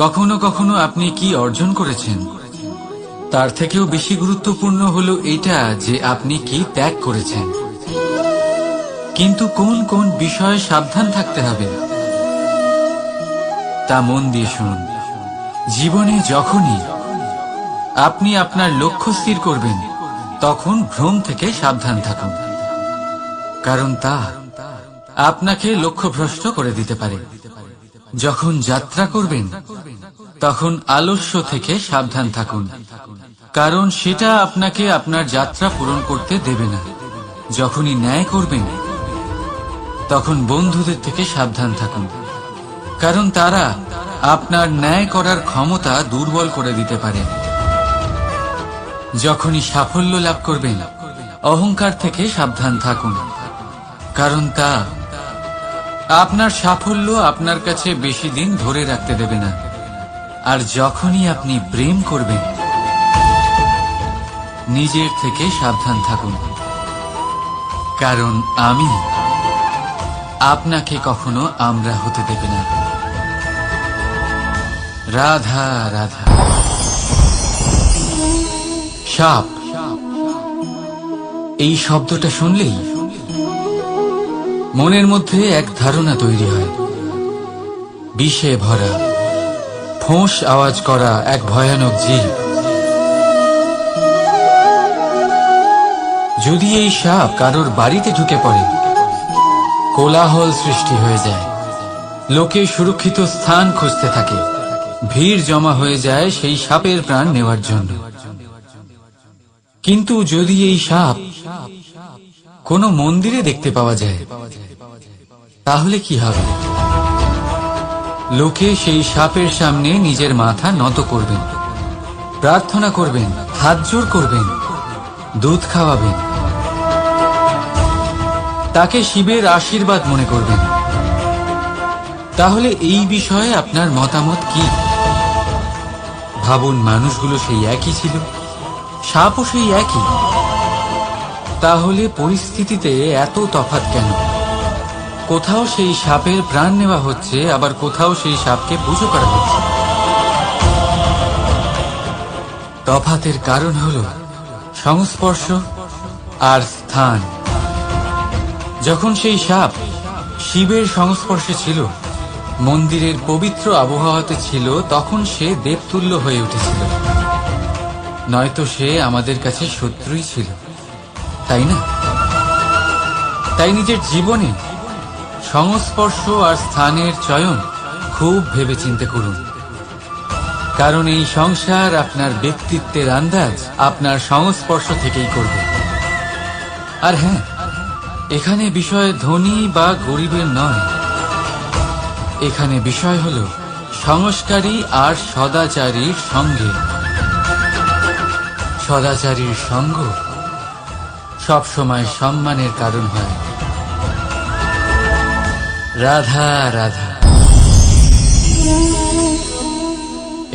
কখনো কখনো আপনি কি অর্জন করেছেন, তার থেকেও বেশি গুরুত্বপূর্ণ হলো এটা যে আপনি কি ত্যাগ করেছেন। কিন্তু কোন কোন বিষয়ে সাবধান থাকতে হবে তা মন দিয়ে শুনুন। জীবনে যখনই আপনি আপনার লক্ষ্য স্থির করবেন, তখন ভ্রম থেকে সাবধান থাকুন, কারণ তা আপনাকে লক্ষ্যভ্রষ্ট করে দিতে পারে। যখন যাত্রা করবেন, তখন আলস্য থেকে সাবধান থাকুন, কারণ সেটা আপনাকে আপনার যাত্রা পূরণ করতে দেবে না। যখনই ন্যায় করবেন, তখন বন্ধুদের থেকে সাবধান থাকুন, কারণ তারা আপনার ন্যায় করার ক্ষমতা দুর্বল করে দিতে পারে। যখনই সাফল্য লাভ করবেন, অহংকার থেকে সাবধান থাকুন, কারণ তা আপনার সাফল্য আপনার কাছে বেশি দিন ধরে রাখতে দেবে না। আর যখনই আপনি প্রেম করবেন, নিজের থেকে সাবধান থাকুন, কারণ আমি আপনাকে কখনো আমরা হতে দেবে না। রাধা রাধা। সাপ, এই শব্দটা শুনলেই মনের মধ্যে এক ধারণা তৈরি হয়। বিষে ভরা, ফোঁস আওয়াজ করা এক ভয়ানক জীব। যদি এই সাপ কারোর বাড়িতে ঢুকে পড়ে, কোলাহল সৃষ্টি হয়ে যায়। লোকে সুরক্ষিত স্থান খুঁজতে থাকে, ভিড় জমা হয়ে যায় সেই সাপের প্রাণ নেওয়ার জন্য। কিন্তু যদি এই সাপ কোনো মন্দিরে দেখতে পাওয়া যায়, তাহলে কি হবে? লোকে সেই সাপের সামনে নিজের মাথা নত করবেন, প্রার্থনা করবেন, হাত জোড় করবেন, দুধ খাওয়াবেন, তাকে শিবের আশীর্বাদ মনে করবেন। তাহলে এই বিষয়ে আপনার মতামত কি? ভাবুন, মানুষগুলো সেই একই ছিল, সাপও সেই একই। তাহলে পরিস্থিতিতে এত তফাৎ কেন? কোথাও সেই সাপের প্রাণ নেওয়া হচ্ছে, আবার কোথাও সেই সাপকে পুজো করা হচ্ছে। তফাতের কারণ হল সংস্পর্শ আর স্থান। যখন সেই সাপ শিবের সংস্পর্শে ছিল, মন্দিরের পবিত্র আবহাওয়াতে ছিল, তখন সে দেবতুল্য হয়ে উঠেছিল। নয়তো সে আমাদের কাছে শত্রুই ছিল, তাই না? তাই নিজের জীবনে সংস্পর্শ আর স্থানের চয়ন খুব ভেবেচিন্তে করুন, কারণ এই সংসার আপনার ব্যক্তিত্বের আন্দাজ আপনার সংস্পর্শ থেকেই করবে। আর হ্যাঁ, এখানে বিষয় ধনী বা গরিবের নয়, এখানে বিষয় হল সংস্কারী আর সদাচারীর সঙ্গে। সদাচারীর সঙ্গ সবসময় সম্মানের কারণ হয়। রাধা রাধা।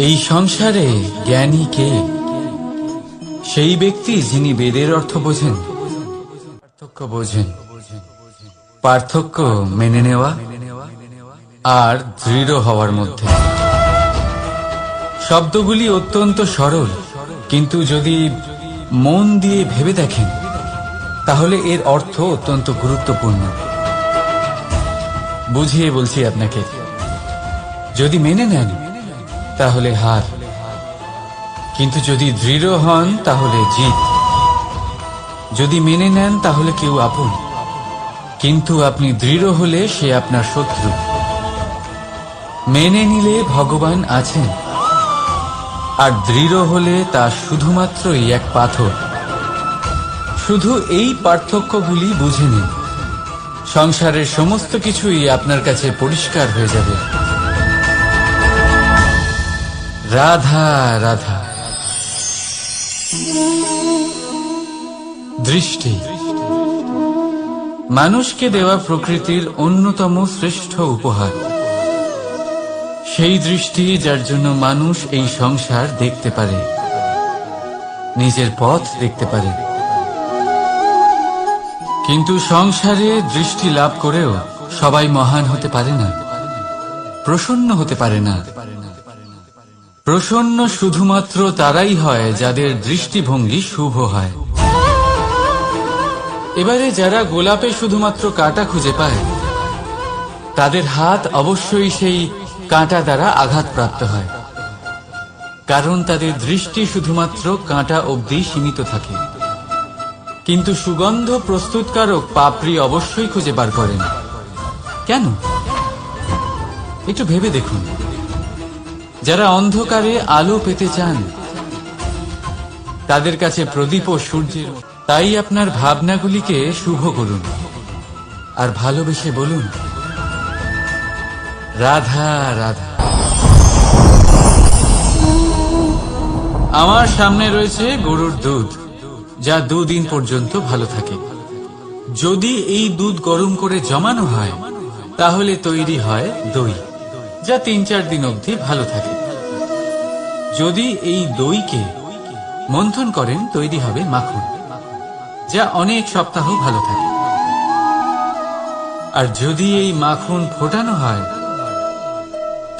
এই সংসারে জ্ঞানী কে? সেই ব্যক্তি যিনি বেদের অর্থ বোঝেন, পার্থক্য বোঝেন। পার্থক্য মেনে নেওয়া আর দৃঢ় হওয়ার মধ্যে। শব্দগুলি অত্যন্ত সরল, কিন্তু যদি মন দিয়ে ভেবে দেখেন, তাহলে এর অর্থ অত্যন্ত গুরুত্বপূর্ণ। বুঝিয়ে বলছি আপনাকে, যদি মেনে নেন তাহলে হার, কিন্তু যদি দৃঢ় হন তাহলে জিত। যদি মেনে নেন তাহলে কেউ আপন, কিন্তু আপনি দৃঢ় হলে সে আপনার শত্রু। মেনে নিলে ভগবান আছেন, আর দৃঢ় হলে তা শুধুমাত্রই এক পাথর। শুধু এই পার্থক্যগুলি বুঝে নিন, সংসারের সমস্ত কিছুই আপনার কাছে পরিষ্কার হয়ে যাবে। রাধা রাধা। দৃষ্টি মানুষকে দেওয়া প্রকৃতির অন্যতম শ্রেষ্ঠ উপহার। সেই দৃষ্টি যার জন্য মানুষ এই সংসার দেখতে পারে, নিজের পথ দেখতে পারে। কিন্তু সংসারে দৃষ্টি লাভ করেও সবাই মহান হতে পারে না, প্রসন্ন হতে পারে না, প্রসন্ন শুধুমাত্র তারাই হয় যাদের দৃষ্টিভঙ্গি শুভ হয়। এবারে যারা গোলাপে শুধুমাত্র কাঁটা খুঁজে পায়, তাদের হাত অবশ্যই সেই কাঁটা দ্বারা আঘাতপ্রাপ্ত হয়, কারণ তাদের দৃষ্টি শুধুমাত্র কাঁটা অবধি সীমিত থাকে। কিন্তু সুগন্ধ প্রস্তুতকারক পাপড়ি অবশ্যই খুঁজে বার করেন। কেন? একটু ভেবে দেখুন। যারা অন্ধকারে আলো পেতে চান, তাদের কাছে প্রদীপ ও সূর্যের, তাই আপনার ভাবনাগুলিকে শুভ করুন আর ভালোবেসে বলুন, রাধা রাধা। আমার সামনে রয়েছে গরুর দুধ, যা 2 দিন পর্যন্ত ভালো থাকে। যদি এই দুধ গরম করে জমানো হয়, তাহলে তৈরি হয় দই, যা 3-4 দিন অবধি ভালো থাকে। যদি এই দইকে মন্থন করেন, তৈরি হবে মাখন, যা অনেক সপ্তাহ ভালো থাকে। আর যদি এই মাখন ফোটানো হয়,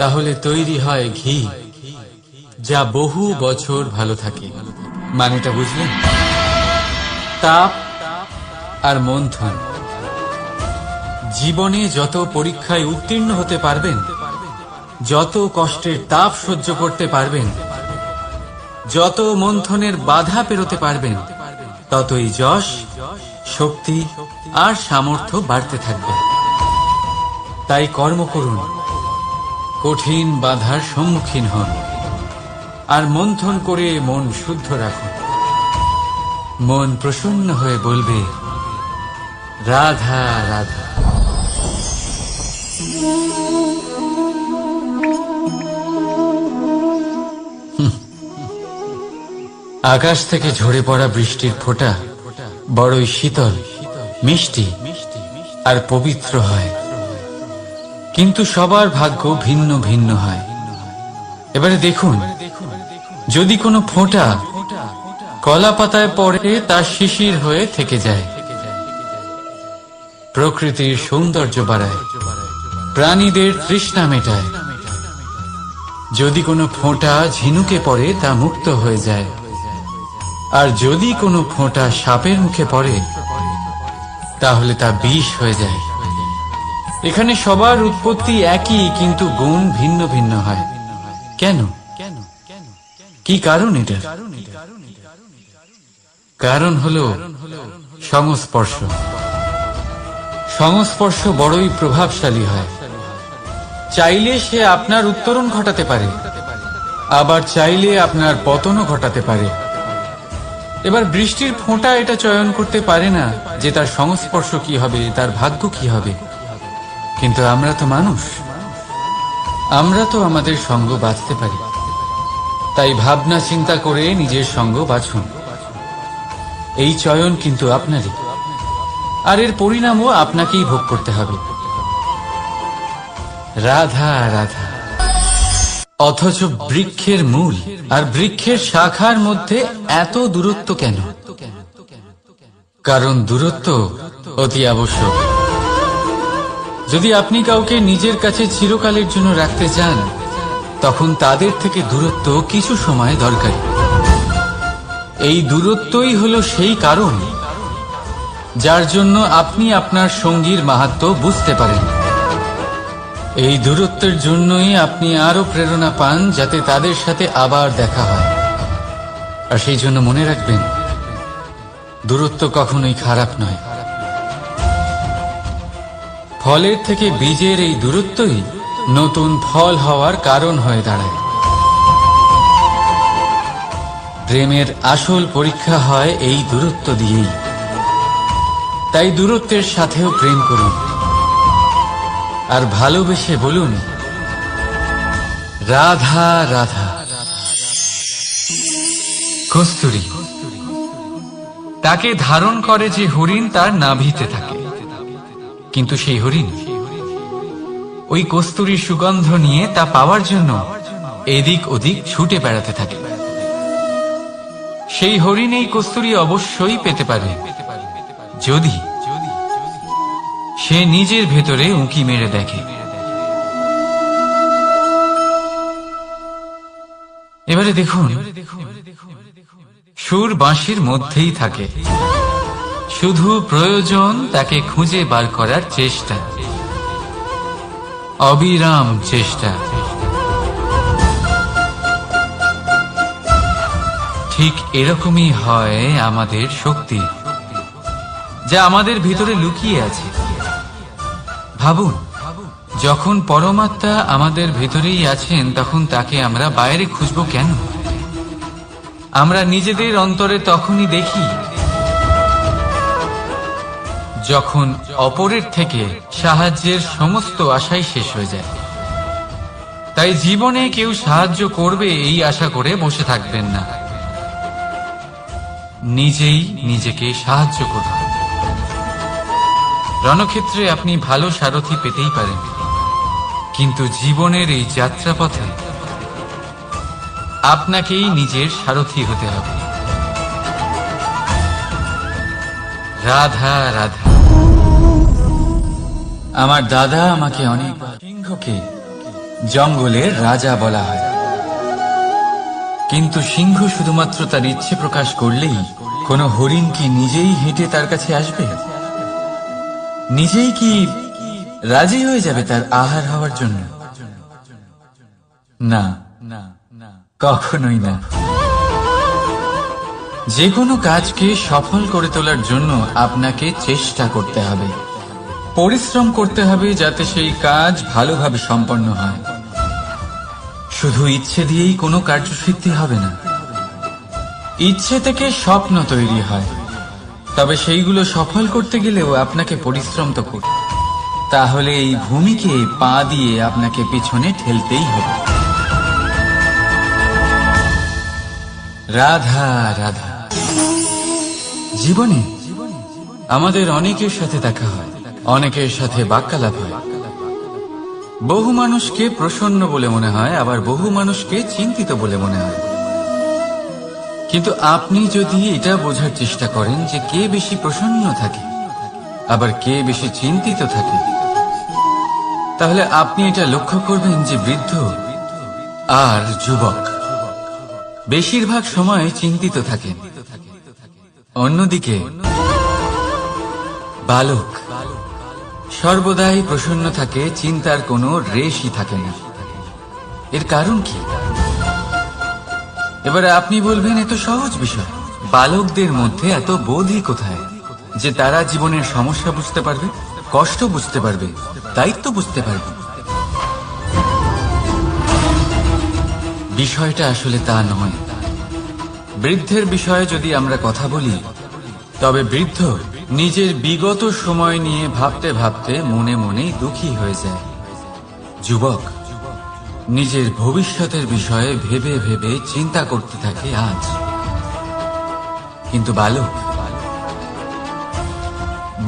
তাহলে তৈরি হয় ঘি, যা বহু বছর ভালো থাকে। মানেটা বুঝলেন? তাপ আর মন্থন। জীবনে যত পরীক্ষায় উত্তীর্ণ হতে পারবেন, যত কষ্টের তাপ সহ্য করতে পারবেন, যত মন্থনের বাধা পেরোতে পারবেন, ততই যশ, শক্তি আর সামর্থ্য বাড়তে থাকবে। তাই কর্ম করুন, কঠিন বাধার সম্মুখীন হন, আর মন্থন করে মন শুদ্ধ রাখুন। মন প্রসন্ন হয়ে বলবে, রাধা রাধা। আকাশ থেকে ঝরে পড়া বৃষ্টির ফোঁটা বড়ই শীতল, মিষ্টি আর পবিত্র হয়, কিন্তু সবার ভাগ্য ভিন্ন ভিন্ন হয়। এবারে দেখুন, যদি কোনো ফোঁটা কলা পাতায় পড়ে, তা শিশির হয়ে থেকে যায়। প্রকৃতির সৌন্দর্য বাড়ায়, প্রাণীদের তৃষ্ণা মেটায়। যদি কোনো ফোঁটা ঝিনুকে পড়ে, তা মুক্ত হয়ে যায়। আর যদি কোনো ফোঁটা সাপের মুখে পড়ে, তাহলে তা বিষ হয়ে যায়। এখানে সবার উৎপত্তি একই, কিন্তু গুণ ভিন্ন ভিন্ন হয়। কেন? কি কারণ এটা? কারণ হলো সংস্পর্শ। সংস্পর্শ বড়ই প্রভাবশালী হয়। চাইলে সে আপনার উত্তরণ ঘটাতে পারে, আবার চাইলে আপনার পতনও ঘটাতে পারে। এবার বৃষ্টির ফোঁটা এটা চয়ন করতে পারে না যে তার সংস্পর্শ কি হবে, তার ভাগ্য কি হবে। কিন্তু আমরা তো মানুষ, আমরা তো আমাদের সঙ্গ বাঁচতে পারি। তাই ভাবনা চিন্তা করে নিজের সঙ্গ বাছুন। এই চয়ন কিন্তু আপনারই, আর এর পরিণামও আপনাকেই ভোগ করতে হবে। রাধা রাধা। অথচ বৃক্ষের মূল আর বৃক্ষের শাখার মধ্যে এত দূরত্ব কেন? কারণ দূরত্ব অতি আবশ্যক। যদি আপনি কাউকে নিজের কাছে চিরকালের জন্য রাখতে চান, তখন তাদের থেকে দূরত্ব কিছু সময় দরকারি। এই দূরত্বই হলো সেই কারণ যার জন্য আপনি আপনার সঙ্গীর মাহাত্ম্য বুঝতে পারেন। এই দূরত্বের জন্যই আপনি আরো প্রেরণা পান, যাতে তাদের সাথে আবার দেখা হয়। আর সেই জন্য মনে রাখবেন, দূরত্ব কখনোই খারাপ নয়। ফলের থেকে বীজের এই দূরত্বই নতুন ফল হওয়ার কারণ হয়ে দাঁড়ায়। প্রেমের আসল পরীক্ষা হয় এই দূরত্ব দিয়েই। তাই দূরত্বের সাথেও প্রেম করুন, আর ভালোবেসে বলুন, রাধা রাধা। কস্তুরী তাকে ধারণ করে যে হরিণ তার নাভিতে থাকে, কিন্তু সেই হরিণ ওই কস্তুরীর সুগন্ধ নিয়ে তা পাওয়ার জন্য এদিক ওদিক ছুটে বেড়াতে থাকে। সেই হরিণ এই কস্তুরী অবশ্যই পেতে পারে, যদি সে নিজের ভেতরে উঁকি মেরে দেখে। এবারে দেখুন, সুর বাঁশির মধ্যেই থাকে, শুধু প্রয়োজন তাকে খুঁজে বার করার চেষ্টা, অবিরাম চেষ্টা। ঠিক এরকমই হয় আমাদের শক্তি, যা আমাদের ভিতরে লুকিয়ে আছে। ভাবুন, যখন পরমাত্মা আমাদের ভিতরেই আছেন, তখন তাকে আমরা বাইরে খুঁজব কেন? আমরা নিজেদের অন্তরে তখনই দেখি যখন অপরের থেকে সাহায্যের সমস্ত আশাই শেষ হয়ে যায়। তাই জীবনে কেউ সাহায্য করবে এই আশা করে বসে থাকবেন না, নিজেই নিজেকে সাহায্য করুন। রণক্ষেত্রে আপনি ভালো সারথি পেতেই পারেন, কিন্তু জীবনের এই যাত্রাপথে আপনাকেই নিজের সারথি হতে হবে। রাধা রাধা। আমার দাদা আমাকে অনেক সিংহকে জঙ্গলের রাজা বলা হয়, কিন্তু সিংহ শুধুমাত্র তার ইচ্ছে প্রকাশ করলেই কোনো হরিণ কি নিজেই হেঁটে তার কাছে আসবে? নিজেই কি রাজি হয়ে যাবে তার আহার হওয়ার জন্য? না, কখনোই না। যে কোনো কাজকে সফল করে তোলার জন্য আপনাকে চেষ্টা করতে হবে, পরিশ্রম করতে হবে, যাতে সেই কাজ ভালোভাবে সম্পন্ন হয়। শুধু ইচ্ছে দিয়েই কোনো কার্যসিদ্ধি হবে না। ইচ্ছে থেকে স্বপ্ন তৈরি হয়, তবে সেইগুলো সফল করতে গেলেও আপনাকে পরিশ্রম তো করতে। তাহলে এই ভূমিকে পা দিয়ে আপনাকে পিছনে ঠেলতেই হবে। রাধা রাধা। জীবনে আমাদের অনেকের সাথে দেখা হয়, অনেকের সাথে বাক্যালাপ হয়। বহু মানুষকে প্রসন্ন বলে মনে হয়, আবার বহু মানুষকে চিন্তিত বলে মনে হয়। কিন্তু আপনি যদি এটা বোঝার চেষ্টা করেন যে কে বেশি প্রসন্ন থাকে আবার কে বেশি চিন্তিত থাকে, তাহলে আপনি এটা লক্ষ্য করবেন যে বৃদ্ধ আর যুবক বেশিরভাগ সময় চিন্তিত থাকেন, অন্যদিকে বালক সর্বদাই প্রসন্ন থাকে, চিন্তার কোনো রেশই থাকে না। এর কারণ কি? এবারে আপনি বলবেন, এত সহজ বিষয়, বালকদের মধ্যে এত বোধই কোথায় যে তারা জীবনের সমস্যা বুঝতে পারবে, কষ্ট বুঝতে পারবে, দায়িত্ব বুঝতে পারবে? বিষয়টা আসলে তা নয়। বৃদ্ধের বিষয়ে যদি আমরা কথা বলি, তবে বৃদ্ধ নিজের বিগত সময় নিয়ে ভাবতে ভাবতে মনে মনেই দুঃখী হয়ে যায়। যুবক নিজের ভবিষ্যতের বিষয়ে ভেবে ভেবে চিন্তা করতে থাকে আজ। কিন্তু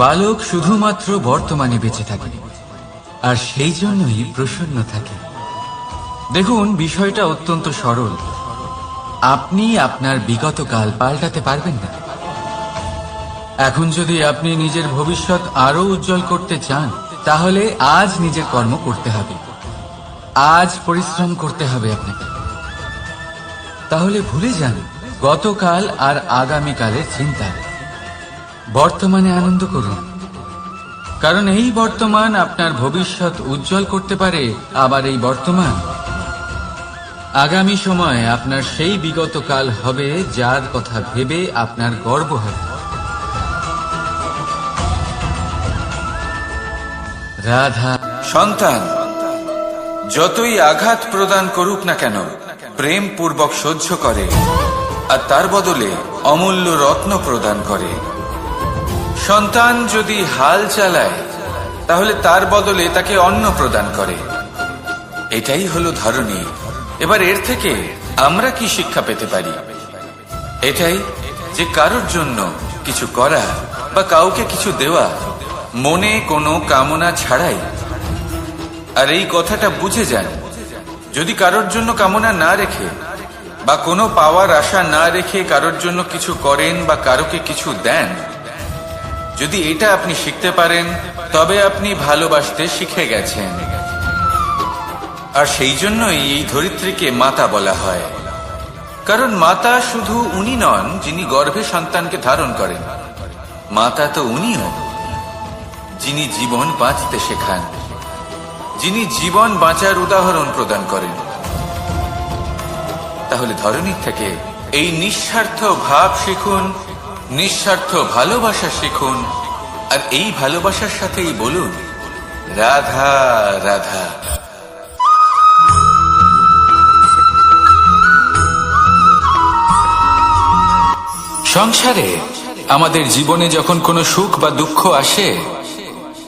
বালক শুধুমাত্র বর্তমানে বেঁচে থাকে, আর সেই জন্যই প্রসন্ন থাকে। দেখুন, বিষয়টা অত্যন্ত সরল। আপনি আপনার বিগত কাল পাল্টাতে পারবেন না। এখন যদি আপনি নিজের ভবিষ্যৎ আরো উজ্জ্বল করতে চান, তাহলে আজ নিজের কর্ম করতে হবে, আজ পরিশ্রম করতে হবে আপনাকে। তাহলে ভুলে যান গতকাল আর আগামীকালের চিন্তা, বর্তমানে আনন্দ করুন। কারণ এই বর্তমান আপনার ভবিষ্যৎ উজ্জ্বল করতে পারে, আবার এই বর্তমান আগামী সময়ে আপনার সেই বিগত কাল হবে যার কথা ভেবে আপনার গর্ব হবে। রাধা। সন্তান যতই আঘাত প্রদান করুক না কেন, প্রেম পূর্বক সহ্য করে, আর তার বদলে অমূল্য রত্ন প্রদান করে। সন্তান যদি হাল চালায়, তাহলে তার বদলে তাকে অন্ন প্রদান করে। এটাই হলো ধরনী। এবার এর থেকে আমরা কি শিক্ষা পেতে পারি? এটাই যে কারোর জন্য কিছু করা বা কাউকে কিছু দেওয়া মনে কোনো কামনা ছাড়াই। আর এই কথাটা বুঝে যান, যদি কারোর জন্য কামনা না রেখে বা কোনো পাওয়ার আশা না রেখে কারোর জন্য কিছু করেন বা কারোকে কিছু দেন, যদি এটা আপনি শিখতে পারেন, তবে আপনি ভালোবাসতে শিখে গেছেন। আর সেই জন্যই এই ধরিত্রীকে মাতা বলা হয়। কারণ মাতা শুধু উনি নন যিনি গর্ভে সন্তানকে ধারণ করেন, মাতা তো উনিও যিনি জীবন বাঁচতে শেখান, যিনি জীবন বাঁচার উদাহরণ প্রদান করেন। তাহলে ধরনীর থেকে এই নিঃস্বার্থ ভাব শিখুন, নিঃস্বার্থ ভালোবাসা শিখুন, আর এই ভালোবাসার সাথেই বলুন রাধা রাধা। সংসারে আমাদের জীবনে যখন কোনো সুখ বা দুঃখ আসে,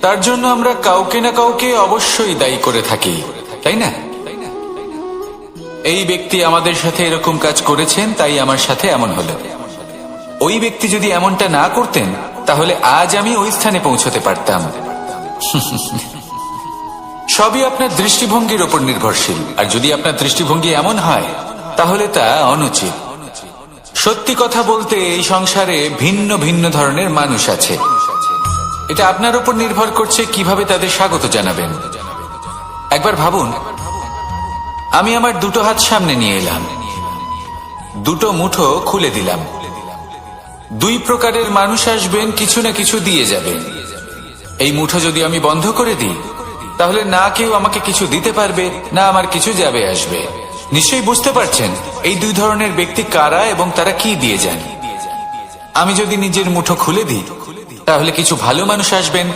তার জন্য আমরা কাউকে না কাউকে অবশ্যই দায়ী করে থাকি, তাই না? এই ব্যক্তি আমাদের সাথে এরকম কাজ করেছেন, তাই আমার সাথে এমন হলো। ওই ব্যক্তি যদি এমনটা না করতেন, তাহলে আজ আমি ওই স্থানে পৌঁছতে পারতাম। সবই আপনার দৃষ্টিভঙ্গির ওপর নির্ভরশীল, আর যদি আপনার দৃষ্টিভঙ্গি এমন হয়, তাহলে তা অনুচিত। সত্যি কথা বলতে এই সংসারে ভিন্ন ভিন্ন ধরনের মানুষ আছে। এটা আপনার উপর নির্ভর করছে কিভাবে তাদের স্বাগত জানাবেন। একবার ভাবুন, আমি আমার দুটো হাত সামনে নিয়ে এলাম, দুটো মুঠো খুলে দিলাম। দুই প্রকারের মানুষ আসবেন, কিছু না কিছু দিয়ে যাবেন। এই মুঠো যদি আমি বন্ধ করে দিই, তাহলে না কেউ আমাকে কিছু দিতে পারবে, না আমার কিছু যাবে আসবে। নিশ্চয়ই বুঝতে পারছেন এই দুই ধরনের ব্যক্তি কারা এবং তারা কি দিয়ে যান। আমি যদি নিজের মুঠো খুলে দিই, তাহলে কিছু ভালো মানুষ আসবেন,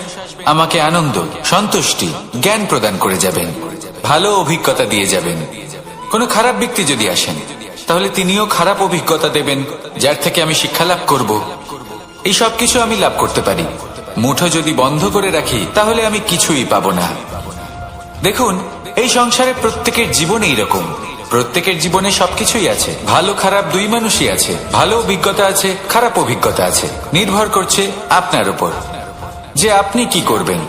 আমাকে আনন্দ, সন্তুষ্টি, জ্ঞান প্রদান করে যাবেন, ভালো অভিজ্ঞতা দিয়ে যাবেন। কোনো খারাপ ব্যক্তি যদি আসেন, তাহলে তিনিও খারাপ অভিজ্ঞতা দেবেন, যার থেকে আমি শিক্ষা লাভ করব। এই সব কিছু আমি লাভ করতে পারি। মুঠো যদি বন্ধ করে রাখি, তাহলে আমি কিছুই পাবো না। দেখুন, এই সংসারে প্রত্যেকের জীবনে এইরকম। প্রত্যেকের জীবনে সবকিছুই আছে, ভালো খারাপ দুই মানুষই আছে, ভালো অভিজ্ঞতা আছে, খারাপ অভিজ্ঞতা আছে। নির্ভর করছে আপনার উপর যে আপনি কি করবেন,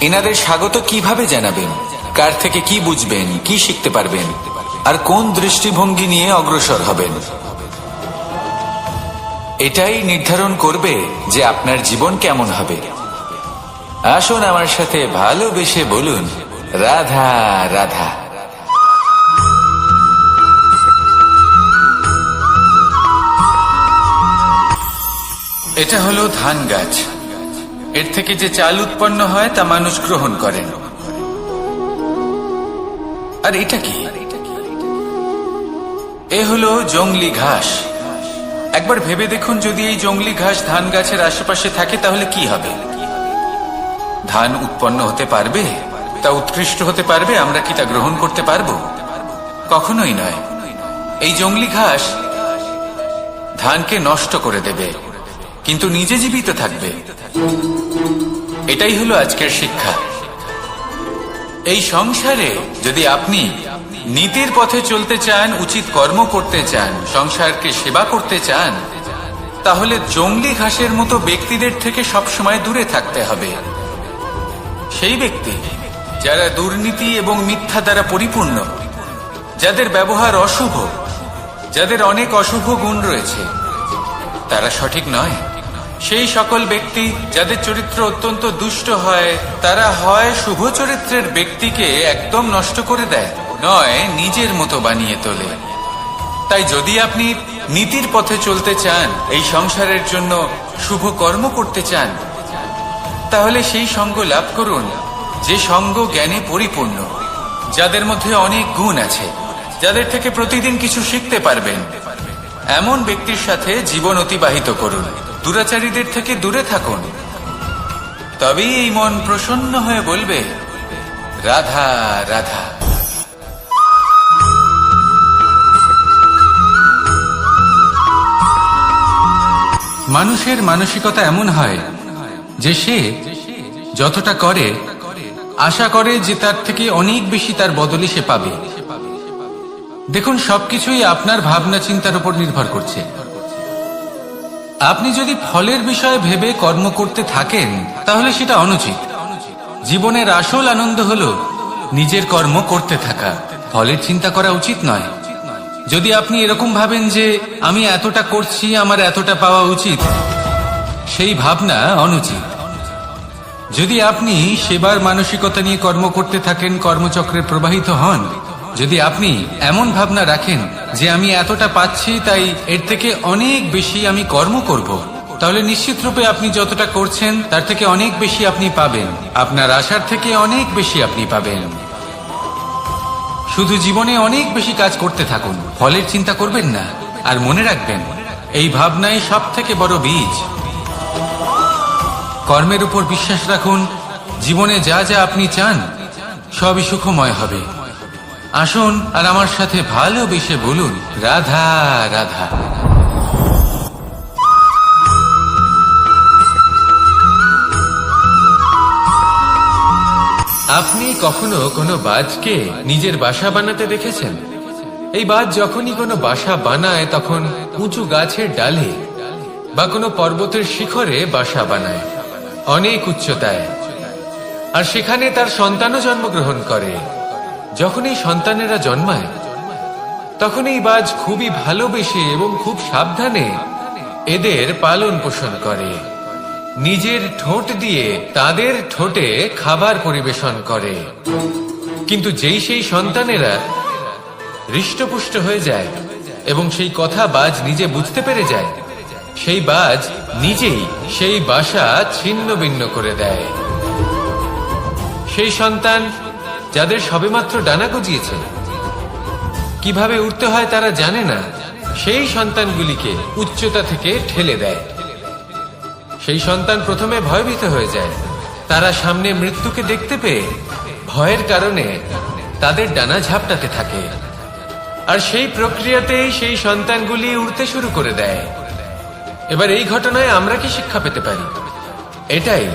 এনাদের স্বাগত কিভাবে জানাবেন, কার থেকে কি বুঝবেন, কি শিখতে পারবেন, আর কোন দৃষ্টিভঙ্গি নিয়ে অগ্রসর হবেন। এটাই নির্ধারণ করবে যে আপনার জীবন কেমন হবে। আসুন আমার সাথে ভালোবেসে বলুন রাধা রাধা। এটা হলো ধান গাছ। এর থেকে যে চাল উৎপন্ন হয় তা মানুষ গ্রহণ করেন। আর এটা কি? এ হলো জংলি ঘাস। একবার ভেবে দেখুন, যদি এই জংলি ঘাস ধান গাছের আশেপাশে থাকে, তাহলে কি হবে? ধান উৎপন্ন হতে পারবে? তা উৎকৃষ্ট হতে পারবে? আমরা কি তা গ্রহণ করতে পারবো? কখনোই নয়। এই জংলি ঘাস ধানকে নষ্ট করে দেবে, কিন্তু নিজে জীবিত থাকবে। এটাই হলো আজকের শিক্ষা। এই সংসারে যদি আপনি নীতির পথে চলতে চান, উচিত কর্ম করতে চান, সংসারকে সেবা করতে চান, তাহলে জংলি ঘাসের মতো ব্যক্তিদের থেকে সবসময় দূরে থাকতে হবে। সেই ব্যক্তি যারা দুর্নীতি এবং মিথ্যা দ্বারা পরিপূর্ণ, যাদের ব্যবহার অশুভ, যাদের অনেক অশুভ গুণ রয়েছে, তারা সঠিক নয়। সেই সকল ব্যক্তি যাদের চরিত্র অত্যন্ত দুষ্ট হয়, তারা হয় শুভ চরিত্রের ব্যক্তিকে একদম নষ্ট করে দেয়, নয় নিজের মতো বানিয়ে তোলে। তাই যদি আপনি নীতির পথে চলতে চান, এই সংসারের জন্য শুভ কর্ম করতে চান, তাহলে সেই সঙ্গ লাভ করুন যে সঙ্গ জ্ঞানে পরিপূর্ণ, যাদের মধ্যে অনেক গুণ আছে, যাদের থেকে প্রতিদিন কিছু শিখতে পারবেন। এমন ব্যক্তির সাথে জীবন অতিবাহিত করুন, দুরাচারীদের থেকে দূরে থাকুন। তবেই এই মন প্রসন্ন হয়ে বলবে রাধা রাধা। মানুষের মানসিকতা এমন হয় যে সে যতটা করে আশা করে যে তার থেকে অনেক বেশি তার বদলে সে পাবে। দেখুন, সবকিছুই আপনার ভাবনা চিন্তার উপর নির্ভর করছে। আপনি যদি ফলের বিষয়ে ভেবে কর্ম করতে থাকেন, তাহলে সেটা অনুচিত। জীবনের আসল আনন্দ হলো নিজের কর্ম করতে থাকা, ফলের চিন্তা করা উচিত নয়। যদি আপনি এরকম ভাবেন যে আমি এতটা করছি, আমার এতটা পাওয়া উচিত, সেই ভাবনা অনুচিত। যদি আপনি সেবার মানসিকতা নিয়ে কর্ম করতে থাকেন, কর্মচক্রে প্রবাহিত হন, যদি আপনি এমন ভাবনা রাখেন যে আমি এতটা পাচ্ছি তাই এর থেকে অনেক বেশি আমি কর্ম করব, তাহলে নিশ্চিত রূপে আপনি যতটা করছেন তার থেকে অনেক বেশি আপনি পাবেন, আপনার আশার থেকে অনেক বেশি আপনি পাবেন। শুধু জীবনে অনেক বেশি কাজ করতে থাকুন, ফলের চিন্তা করবেন না। আর মনে রাখবেন, এই ভাবনাই সব থেকে বড় বীজ। কর্মের উপর বিশ্বাস রাখুন, জীবনে যা যা আপনি চান সবই সুখময় হবে। আসুন আর আমার সাথে ভালোবেসে বলুন, রাধা রাধা। আপনি কখনো কোনো বাজকে নিজের বাসা বানাতে দেখেছেন? এই বাজ যখনই কোনো বাসা বানায় তখন উঁচু গাছের ডালে বা কোনো পর্বতের শিখরে বাসা বানায়, অনেক উচ্চতায়। আর সেখানে তার সন্তানও জন্মগ্রহণ করে। যখন এই সন্তানেরা জন্মায় তখন এই বাজ খুবই ভালোবেসে এবং খুব সাবধানে এদের পালন পোষণ করে। নিজের ঠোঁট দিয়ে তাদের ঠোঁটে খাবার পরিবেশন করে। কিন্তু যেই সেই সন্তানেরা হৃষ্টপুষ্ট হয়ে যায় এবং সেই কথা বাজ নিজে বুঝতে পেরে যায়, সেই বাজ নিজেই সেই বাসা ছিন্ন ভিন্ন করে দেয়। সেই সন্তান যাদের সবেমাত্র ডানা গজিয়েছে, কিভাবে উঠতে হয় তারা জানে না, সেই সন্তানগুলিকে উচ্চতা থেকে ঠেলে দেয়। সেই সন্তান প্রথমে ভয়ভীত হয়ে যায়। তারা সামনে মৃত্যুকে দেখতে পেয়ে ভয়ের কারণে তাদের ডানা ঝাপটাতে থাকে। আর সেই প্রক্রিয়াতেই সেই সন্তানগুলি উড়তে শুরু করে দেয়। এবার এই ঘটনায় আমরা কি শিক্ষা পেতে পারি? এটাই,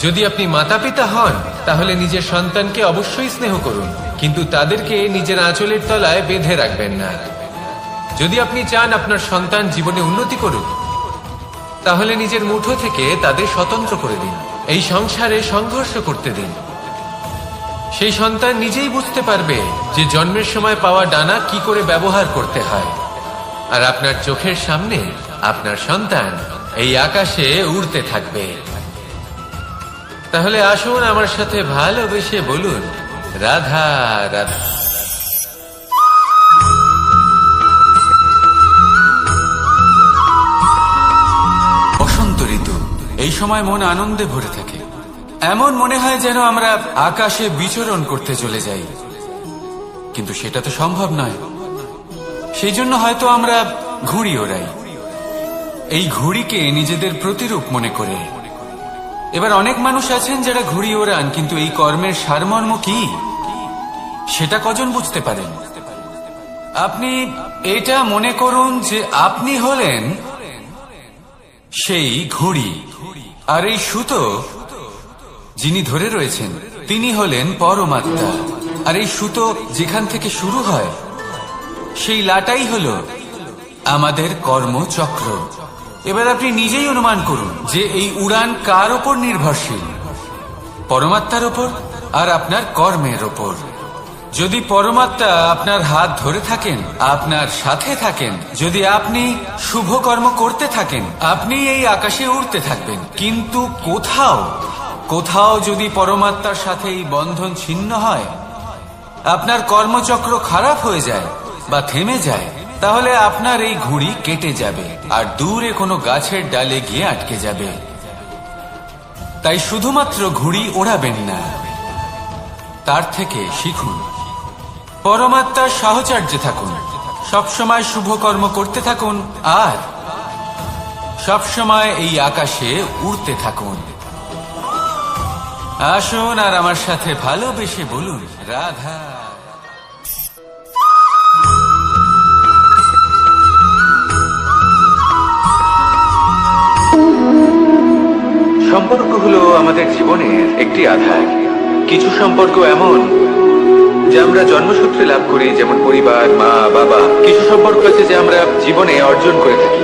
যদি আপনি মাতা পিতা হন তাহলে নিজের সন্তানকে অবশ্যই স্নেহ করুন, কিন্তু তাদেরকে নিজের আঁচলের তলায় বেঁধে রাখবেন না। যদি আপনি চান আপনার সন্তান জীবনে উন্নতি করুক, তাহলে নিজের মুঠো থেকে তাদের স্বতন্ত্র করে দিন। এই সংসারে সংঘর্ষ করতে দিন। সেই সন্তান নিজেই বুঝতে পারবে যে জন্মের সময় পাওয়া ডানা কি করে ব্যবহার করতে হয়। আর আপনার চোখের সামনে আপনার সন্তান এই আকাশে উড়তে থাকবে। তাহলে আসুন আমার সাথে ভালোবেসে বলুন, রাধা রাধা। বসন্ত ঋতু, এই সময় মন আনন্দে ভরে থাকে। এমন মনে হয় যেন আমরা আকাশে বিচরণ করতে চলে যাই, কিন্তু সেটা তো সম্ভব নয়। সেই জন্য হয়তো আমরা ঘুড়ি ওড়াই, এই ঘুড়িকে নিজেদের প্রতিরূপ মনে করে। এবার অনেক মানুষ আছেন যারা ঘুড়ি ওড়ান, কিন্তু এই কর্মের সারমর্ম কি সেটা কজন বুঝতে পারেন? আপনি এটা মনে করুন যে আপনি হলেন সেই ঘুড়ি, আর এই সুতো যিনি ধরে রয়েছেন তিনি হলেন পরমাত্মা। আর এই সুতো যেখান থেকে শুরু হয় সেই লাটাই হলো আমাদের কর্মচক্র। এবার আপনি নিজেই অনুমান করুন যে এই উড়ান কার ওপর নির্ভরশীল? পরমাত্মার ওপর আর আপনার কর্মের ওপর। যদি পরমাত্মা আপনার হাত ধরে থাকেন, আপনার সাথে থাকেন, যদি আপনি শুভ কর্ম করতে থাকেন, আপনি এই আকাশে উড়তে থাকবেন। কিন্তু কোথাও যদি পরমাত্মার সাথে এই বন্ধন ছিন্ন হয়, আপনার কর্মচক্র খারাপ হয়ে যায় বা থেমে যায়, তাহলে আপনার এই ঘুড়ি কেটে যাবে আর দূরে কোনো গাছের ডালে গিয়ে আটকে যাবে। তাই শুধুমাত্র ঘুড়ি ওড়াবেন না, তার থেকে শিখুন, পরমাত্মার সাহচর্যে থাকুন, সবসময় শুভ কর্ম করতে থাকুন আর সবসময় এই আকাশে উড়তে থাকুন। আসুন আর আমার সাথে ভালোবেসে বলুন, রাধা। সম্পর্ক হলো আমাদের জীবনের একটি আধার। কিছু সম্পর্ক এমন যে আমরা জন্মসূত্রে লাভ করি, যেমন পরিবার, মা, বাবা। কিছু সম্পর্ক আছে যে আমরা জীবনে অর্জন করে থাকি,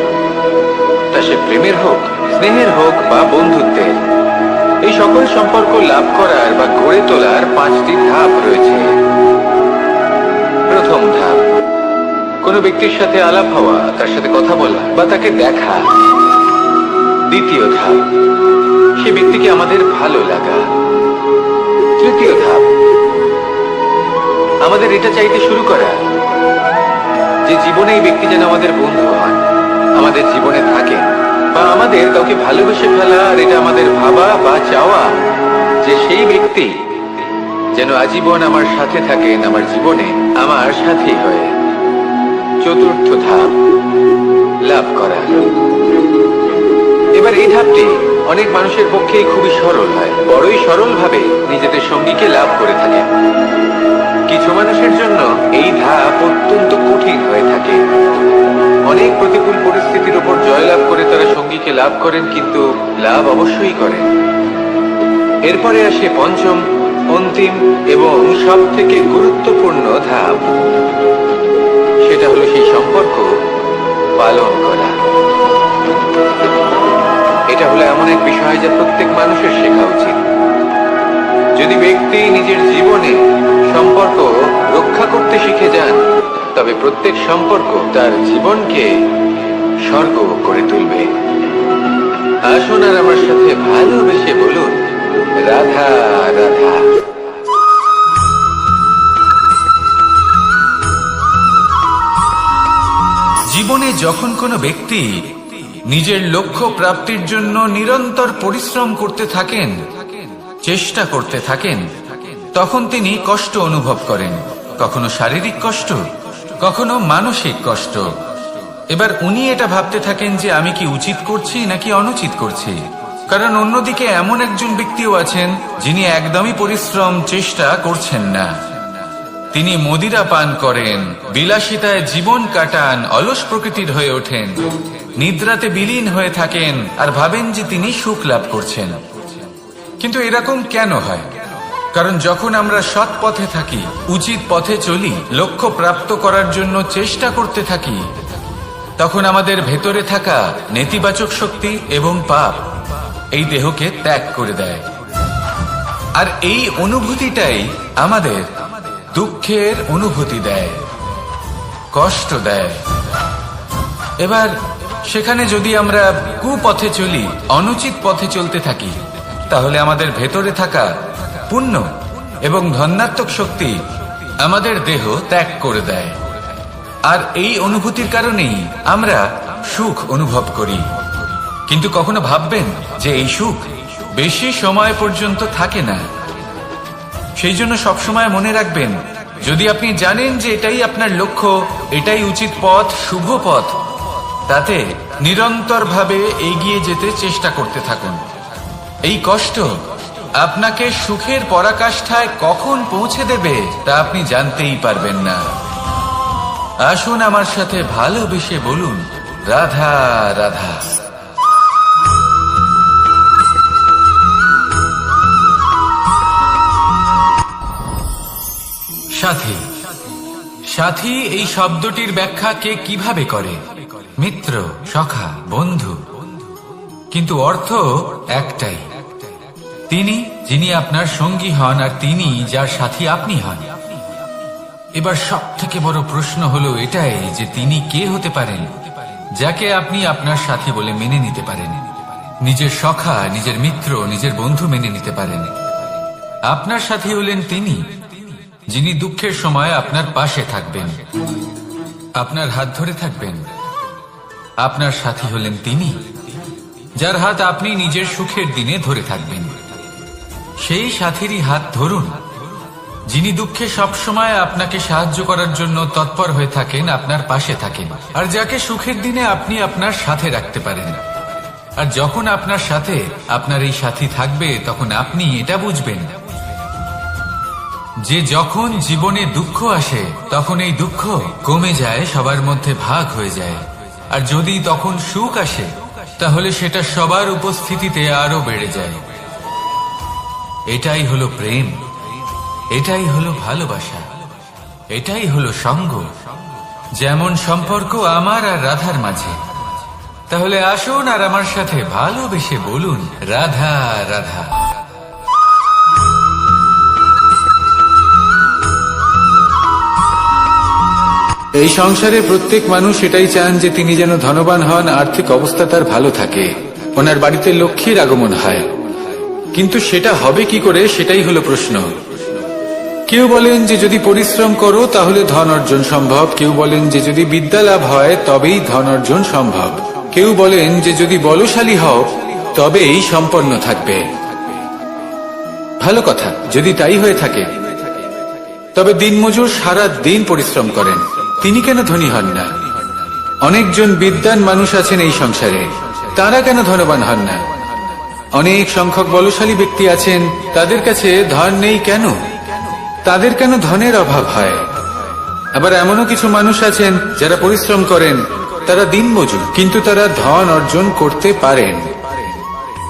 তা সে প্রেমের হোক, স্নেহের হোক বা বন্ধুত্বের। এই সকল সম্পর্ক লাভ করার বা গড়ে তোলার 5টি ধাপ রয়েছে। প্রথম ধাপ, কোনো ব্যক্তির সাথে আলাপ হওয়া, তার সাথে কথা বলা বা তাকে দেখা। দ্বিতীয় ধাপ, সে ব্যক্তিকে আমাদের ভালো লাগা। তৃতীয় ধাপ, আমাদের এটা চাইতে শুরু করা যে জীবনে এই ব্যক্তি যেন আমাদের বন্ধু হন, আমাদের জীবনে থাকেন, বা আমাদের কাউকে ভালোবেসে ফেলা, আর এটা আমাদের ভাবা বা চাওয়া যে সেই ব্যক্তি যেন আজীবন আমার সাথে থাকেন, আমার জীবনে আমার সাথী হয়ে। চতুর্থ ধাপ, লাভ করা। এবার এই ধাপটি অনেক মানুষের পক্ষেই খুবই সরল হয়, বড়ই সরল ভাবে নিজেদের সঙ্গীকে লাভ করে থাকেন। কিছু মানুষের জন্য এই ধাপ অত্যন্ত কঠিন হয়ে থাকে। অনেক প্রতিকূল পরিস্থিতির উপর জয়লাভ করে তারা সঙ্গীকে লাভ করেন, কিন্তু লাভ অবশ্যই করেন। এরপরে আসে পঞ্চম, অন্তিম এবং সব থেকে গুরুত্বপূর্ণ ধাপ। সেটা হলো সেই সম্পর্ক পালন করা। এটা হলো এমন এক বিষয় যা প্রত্যেক মানুষের শেখা উচিত। যদি ব্যক্তি নিজের জীবনে সম্পর্ক রক্ষা করতে শিখে যান, তবে প্রত্যেক সম্পর্ক তার জীবনকে স্বর্গ করে তুলবে। আসুন আর আমার সাথে ভালোবেসে বলুন, রাধা রাধা। জীবনে যখন কোনো ব্যক্তি নিজের লক্ষ্য প্রাপ্তির জন্য নিরন্তর পরিশ্রম করতে থাকেন, চেষ্টা করতে থাকেন, তখন তিনি কষ্ট অনুভব করেন। কখনো শারীরিক কষ্ট, কখনো মানসিক কষ্ট। এবার উনি এটা ভাবতে থাকেন যে আমি কি উচিত করছি নাকি অনুচিত করছি। কারণ অন্যদিকে এমন একজন ব্যক্তিও আছেন যিনি একদমই পরিশ্রম চেষ্টা করছেন না। তিনি মদিরা পান করেন, বিলাসিতায় জীবন কাটান, অলস প্রকৃতির হয়ে ওঠেন, নিদ্রাতে বিলীন হয়ে থাকেন আর ভাবেন যে তিনি সুখ লাভ করছেন। কিন্তু এরকম কেন হয়? কারণ যখন আমরা সৎ পথে থাকি, উচিত পথে চলি, লক্ষ্য প্রাপ্ত করার জন্য চেষ্টা করতে থাকি, তখন আমাদের ভেতরে থাকা নেতিবাচক শক্তি এবং পাপ এই দেহকে ত্যাগ করে দেয়। আর এই অনুভূতিটাই আমাদের দুঃখের অনুভূতি দেয়, কষ্ট দেয়। এবার সেখানে যদি আমরা কুপথে চলি, অনুচিত পথে চলতে থাকি, তাহলে আমাদের ভেতরে থাকা পুণ্য এবং ধনাত্মক শক্তি আমাদের দেহ ত্যাগ করে দেয়। আর এই অনুভূতির কারণেই আমরা সুখ অনুভব করি। কিন্তু কখনো ভাববেন যে এই সুখ বেশি সময় পর্যন্ত থাকে না। সেই জন্য সবসময় মনে রাখবেন, যদি আপনি জানেন যে এটাই আপনার লক্ষ্য, এটাই উচিত পথ, শুভ পথ, তাতে নিরন্তরভাবে এগিয়ে যেতে চেষ্টা করতে থাকুন। এই কষ্ট আপনাকে সুখের পরাকাষ্ঠায় কখন পৌঁছে দেবে তা আপনি জানতেই পারবেন না। আসুন আমার সাথে ভালোবেসে বলুন, রাধা রাধা। সাথী। সাথী এই শব্দটির ব্যাখ্যা কে কিভাবে করে? মিত্র, সখা, বন্ধু। কিন্তু অর্থ একটাই, তিনি যিনি আপনার সঙ্গী হন আর তিনি যার সাথী আপনি হন। এবার সব থেকে বড় প্রশ্ন হলো এটাই যে তিনি কে হতে পারেন যাকে আপনি আপনার সাথী বলে মেনে নিতে পারেন, নিজের সখা, নিজের মিত্র, নিজের বন্ধু মেনে নিতে পারেন। আপনার সাথী হলেন তিনি যিনি দুঃখের সময় আপনার পাশে থাকবেন, আপনার হাত ধরে থাকবেন। আপনার সাথী হলেন তিনি যার হাত আপনি নিজের সুখের দিনে ধরে থাকবেন। সেই সাথীরই হাত ধরুন যিনি দুঃখে সবসময় আপনাকে সাহায্য করার জন্য তৎপর হয়ে থাকেন, আপনার পাশে থাকেন, আর যাকে সুখের দিনে আপনি আপনার সাথে রাখতে পারেন। আর যখন আপনার সাথে আপনার এই সাথী থাকবে, তখন আপনি এটা বুঝবেন যে যখন জীবনে দুঃখ আসে, তখন এই দুঃখ কমে যায়, সবার মধ্যে ভাগ হয়ে যায়। আর যদি তখন সুখ আসে, তাহলে সেটা সবার উপস্থিতিতে আরো বেড়ে যায়। এটাই হলো প্রেম, এটাই হলো ভালোবাসা, এটাই হলো সঙ্গ। যেমন সম্পর্ক আমার আর রাধার মাঝে। তাহলে আসুন আর আমার সাথে ভালোবেসে বলুন, রাধা রাধা। এই সংসারে প্রত্যেক মানুষ এটাই চান যে তিনি যেন ধনবান হন, আর্থিক অবস্থা তার ভালো থাকে, ওনার বাড়িতে লক্ষ্মীর আগমন হয়। কিন্তু সেটা হবে কি করে, সেটাই হলো প্রশ্ন। কেউ বলেন যে যদি পরিশ্রম করো তাহলে ধন অর্জন সম্ভব, কেউ বলেন যে যদি বিদ্যা লাভ হয় তবেই ধন অর্জন সম্ভব, কেউ বলেন যে যদি বলশালী হও তবেই সম্পন্ন থাকবে। ভালো কথা, যদি তাই হয়ে থাকে তবে দিনমজুর সারা দিন পরিশ্রম করেন, তিনি কেন ধনী হন না? অনেকজন বিদ্বান মানুষ আছেন এই সংসারে, তারা কেন ধনবান হন না? অনেক সংখ্যক বলশালী ব্যক্তি আছেন, তাদের কাছে ধন নেই কেন? তাদের কেন ধনের অভাব হয়? আবার এমনও কিছু মানুষ আছেন যারা পরিশ্রম করেন, তারা দিনমজুর, কিন্তু তারা ধন অর্জন করতে পারেন।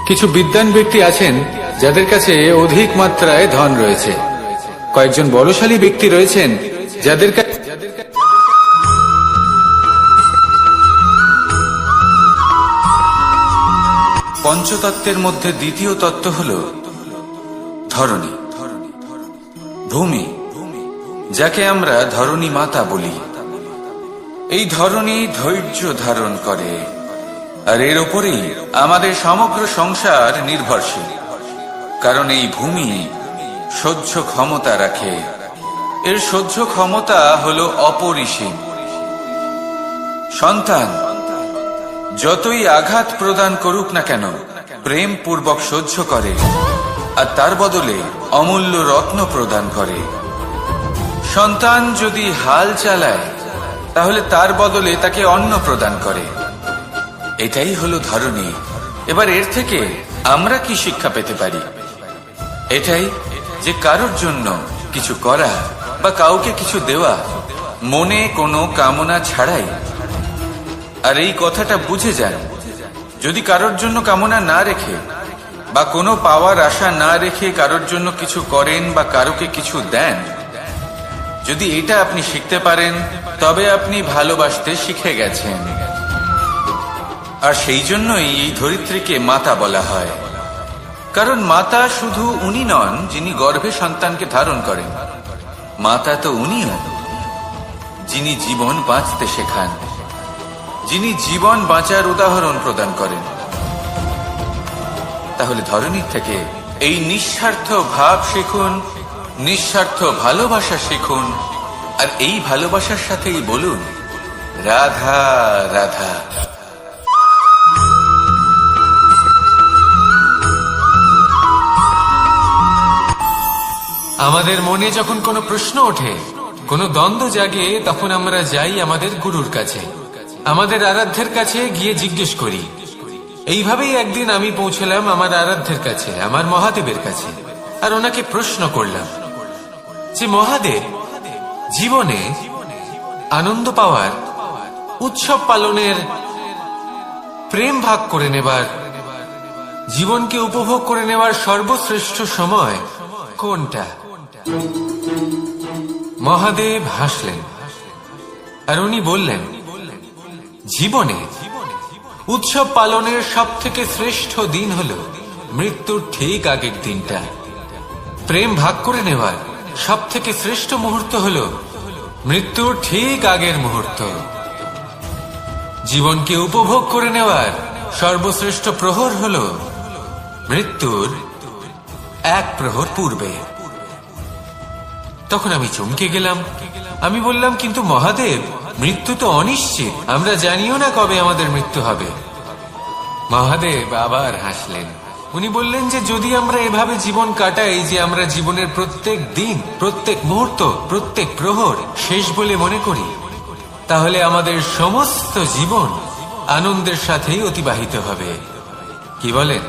কিছু বিদ্বান ব্যক্তি আছেন যাদের কাছে অধিক মাত্রায় ধন রয়েছে, কয়েকজন বলশালী ব্যক্তি রয়েছেন যাদের কাছে পঞ্চতত্ত্বের মধ্যে দ্বিতীয় তত্ত্ব হল ধরণী, ভূমি, যাকে আমরা ধরণী মাতা বলি। এই ধরণী ধৈর্য ধারণ করে, আর এর ওপরেই আমাদের সমগ্র সংসার নির্ভরশীল। কারণ এই ভূমি সহ্য ক্ষমতা রাখে, এর সহ্য ক্ষমতা হল অপরিসীম। সন্তান যতই আঘাত প্রদান করুক না কেন, প্রেম পূর্বক সহ্য করে, আর তার বদলে অমূল্য রত্ন প্রদান করে। সন্তান যদি হাল চালায় তাহলে তার বদলে তাকে অন্ন প্রদান করে। এটাই হলো ধরণী। এবার এর থেকে আমরা কি শিক্ষা পেতে পারি? এটাই যে কারোর জন্য কিছু করা বা কাউকে কিছু দেওয়া মনে কোনো কামনা ছাড়াই। আর এই কথাটা বুঝে যান, যদি কারোর জন্য কামনা না রেখে বা কোনো পাওয়ার আশা না রেখে কারোর জন্য কিছু করেন বা কারোকে কিছু দেন, যদি এটা আপনি শিখতে পারেন তবে আপনি ভালোবাসতে শিখে গেছেন। আর সেই জন্যই এই ধরিত্রীকে মাতা বলা হয়। কারণ মাতা শুধু উনি নন যিনি গর্ভে সন্তানকে ধারণ করেন, মাতা তো উনিও যিনি জীবন বাঁচতে শেখান, যিনি জীবন বাঁচার উদাহরণ প্রদান করেন। তাহলে ধরণীর থেকে এই নিঃস্বার্থ ভাব শিখুন, নিঃস্বার্থ ভালোবাসা শিখুন, আর এই ভালোবাসার সাথেই বলুন রাধা রাধা। আমাদের মনে যখন কোনো প্রশ্ন ওঠে, কোনো দ্বন্দ্ব জাগে, তখন আমরা যাই আমাদের গুরুর কাছে, আমাদের আরাধ্যের কাছে গিয়ে জিজ্ঞেস করি। এইভাবেই একদিন আমি পৌঁছলাম আমার আরাধ্যের কাছে, আমার মহাদেবের কাছে, আর ওনাকে প্রশ্ন করলাম যে মহাদেব, জীবনে আনন্দ পাওয়ার, উৎসব পালনের, প্রেম ভাগ করে নেবার, জীবনকে উপভোগ করে নেওয়ার সর্বশ্রেষ্ঠ সময় কোনটা? মহাদেব হাসলেন আর উনি বললেন, জীবনে উৎসব পালনের সব থেকে শ্রেষ্ঠ দিন হল মৃত্যুর ঠিক আগের দিনটা। প্রেম ভাগ করে নেওয়ার সব থেকে শ্রেষ্ঠ মুহূর্ত হল মৃত্যুর ঠিক আগের মুহূর্ত। জীবনকে উপভোগ করে নেওয়ার সর্বশ্রেষ্ঠ প্রহর হল মৃত্যুর এক প্রহর পূর্বে। তখন আমি চমকে গেলাম। আমি বললাম, কিন্তু মহাদেব, মৃত্যু তো অনিশ্চিত, আমরা জানিও না কবে আমাদের মৃত্যু হবে। মহাদেব আবার হাসলেন। উনি বললেন যে যদি আমরা এভাবে জীবন কাটাই যে আমরা জীবনের প্রত্যেক দিন, প্রত্যেক মুহূর্ত, প্রত্যেক প্রহর শেষ বলে মনে করি, তাহলে আমাদের সমস্ত জীবন আনন্দের সাথেই অতিবাহিত হবে। কি বলেন?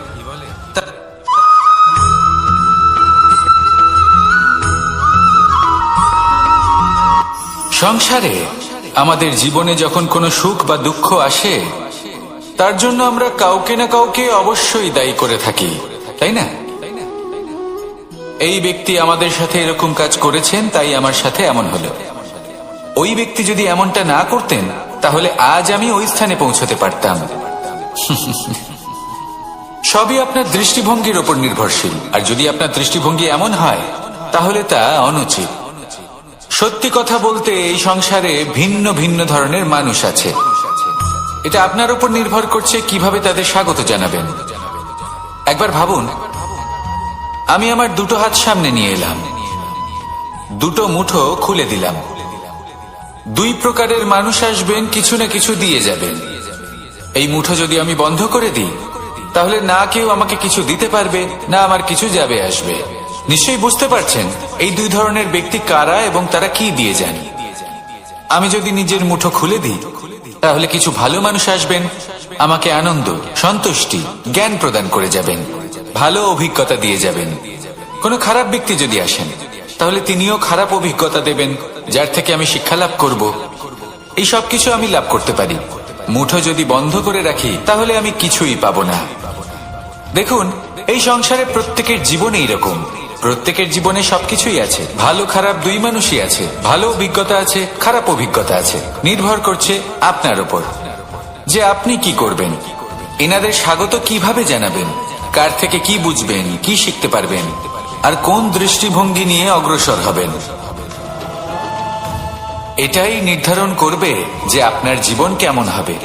সংসারে আমাদের জীবনে যখন কোনো সুখ বা দুঃখ আসে, তার জন্য আমরা কাউকে না কাউকে অবশ্যই দায়ী করে থাকি, তাই না? এই ব্যক্তি আমাদের সাথে এরকম কাজ করেছেন, তাই আমার সাথে এমন হলো। ওই ব্যক্তি যদি এমনটা না করতেন তাহলে আজ আমি ওই স্থানে পৌঁছতে পারতাম। সবই আপনার দৃষ্টিভঙ্গির উপর নির্ভরশীল, আর যদি আপনার দৃষ্টিভঙ্গি এমন হয় তাহলে তা অনুচিত। সত্যি কথা বলতে এই সংসারে ভিন্ন ভিন্ন ধরনের মানুষ আছে। এটা আপনার উপর নির্ভর করছে কিভাবে তাদের স্বাগত জানাবেন। একবার ভাবুন, আমি আমার দুটো হাত সামনে নিয়ে এলাম, দুটো মুঠো খুলে দিলাম। দুই প্রকারের মানুষ আসবেন, কিছু না কিছু দিয়ে যাবেন। এই মুঠো যদি আমি বন্ধ করে দিই, তাহলে না কেউ আমাকে কিছু দিতে পারবে, না আমার কিছু যাবে আসবে। নিশ্চয়ই বুঝতে পারছেন এই দুই ধরনের ব্যক্তি কারা এবং তারা কি দিয়ে যান। আমি যদি নিজের মুঠো খুলে দিই, তাহলে কিছু ভালো মানুষ আসবেন, আমাকে আনন্দ, সন্তুষ্টি, জ্ঞান প্রদান করে যাবেন, ভালো অভিজ্ঞতা দিয়ে যাবেন। কোনো খারাপ ব্যক্তি যদি আসেন, তাহলে তিনিও খারাপ অভিজ্ঞতা দেবেন, যার থেকে আমি শিক্ষা লাভ করব। এই সব কিছু আমি লাভ করতে পারি। মুঠো যদি বন্ধ করে রাখি, তাহলে আমি কিছুই পাবো না। দেখুন, এই সংসারে প্রত্যেকের জীবনে এইরকম। প্রত্যেকের জীবনে সবকিছুই আছে, ভালো খারাপ দুই মানুষই আছে। ভালো অভিজ্ঞতা আছে, খারাপ অভিজ্ঞতা আছে। নির্ভর করছে আপনার উপর যে আপনি কি করবেন, এনাদের স্বাগত কিভাবে জানাবেন, কার থেকে কি বুঝবেন, কি শিখতে পারবেন, আর কোন দৃষ্টিভঙ্গি নিয়ে অগ্রসর হবেন। এটাই নির্ধারণ করবে যে আপনার জীবন কেমন হবে।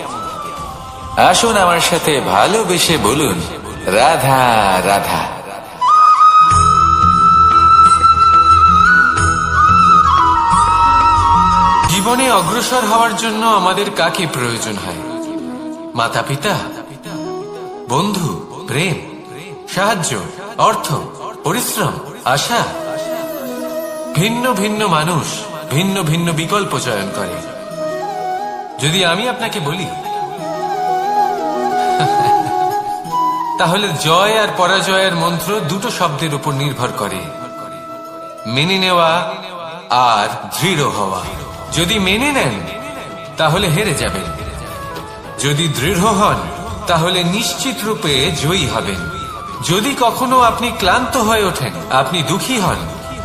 আসুন আমার সাথে ভালোবেসে বলুন, রাধা রাধা। জীবনে অগ্রসর হওয়ার জন্য আমাদের কাকে প্রয়োজন হয়? মাতা পিতা, বন্ধু, প্রেম, সাহায্য, অর্থ, পরিশ্রম, আশা। ভিন্ন ভিন্ন মানুষ ভিন্ন ভিন্ন বিকল্প চয়ন করে। যদি আমি আপনাকে বলি, তাহলে জয় আর পরাজয়ের মন্ত্র দুটো শব্দের উপর নির্ভর করে, মেনে নেওয়া আর দৃঢ় হওয়া। যদি মেনে নেন, তাহলে হেরে যাবেন। যদি দৃঢ় হন, তাহলে নিশ্চিত রূপে জয়ী হবেন। যদি কখনো আপনি ক্লান্ত হয়ে ওঠেন, আপনি দুঃখী হন,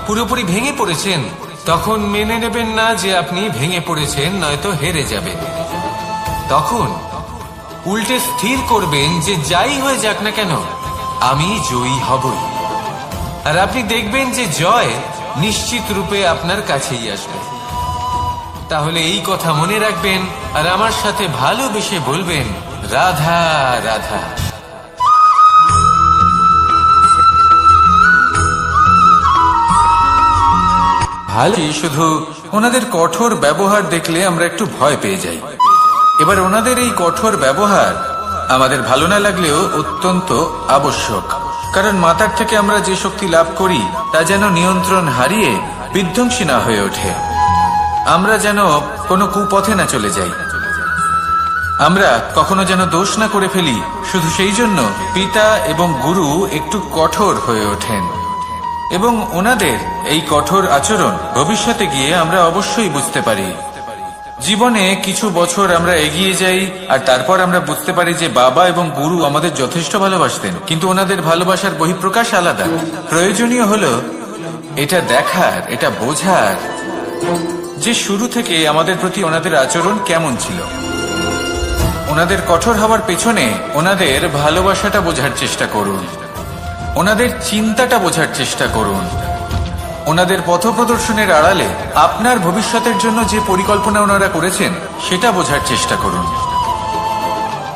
পুরোপুরি ভেঙে পড়েছেন, তখন মেনে নেবেন না যে আপনি ভেঙে পড়েছেন, নয়তো হেরে যাবেন। তখন উল্টে স্থির করবেন যে যাই হয়ে যাক না কেন, আমি জয়ী হবই। আর আপনি দেখবেন যে জয় নিশ্চিত রূপে আপনার কাছেই আসবে। তাহলে এই কথা মনে রাখবেন আর আমার সাথে ভালোবেসে বলবেন, রাধা রাধা। ভালো, শুধু ওনাদের কঠোর ব্যবহার দেখলে আমরা একটু ভয় পেয়ে যাই। এবার ওনাদের এই কঠোর ব্যবহার আমাদের ভালো না লাগলেও অত্যন্ত আবশ্যক, কারণ মাতার থেকে আমরা যে শক্তি লাভ করি তা যেন নিয়ন্ত্রণ হারিয়ে বিধ্বংসী না হয়ে ওঠে। আমরা যেন কোনো কুপথে না চলে যাই, আমরা কখনো যেন দোষ না করে ফেলি। শুধু সেই জন্য পিতা এবং গুরু একটু কঠোর হয়ে ওঠেন, এবং ওনাদের এই কঠোর আচরণ ভবিষ্যতে গিয়ে আমরা অবশ্যই বুঝতে পারি। জীবনে কিছু বছর আমরা এগিয়ে যাই আর তারপর আমরা বুঝতে পারি যে বাবা এবং গুরু আমাদের যথেষ্ট ভালোবাসতেন, কিন্তু ওনাদের ভালোবাসার বহিঃপ্রকাশ আলাদা। প্রয়োজনীয় হলো এটা দেখার, এটা বোঝার যে শুরু থেকে আমাদের প্রতি ওনাদের আচরণ কেমন ছিল। ওনাদের কঠোর হওয়ার পেছনে ওনাদের ভালোবাসাটা বোঝার চেষ্টা করুন, ওনাদের চিন্তাটা বোঝার চেষ্টা করুন, ওনাদের পথপ্রদর্শনের আড়ালে আপনার ভবিষ্যতের জন্য যে পরিকল্পনা ওনারা করেছেন সেটা বোঝার চেষ্টা করুন।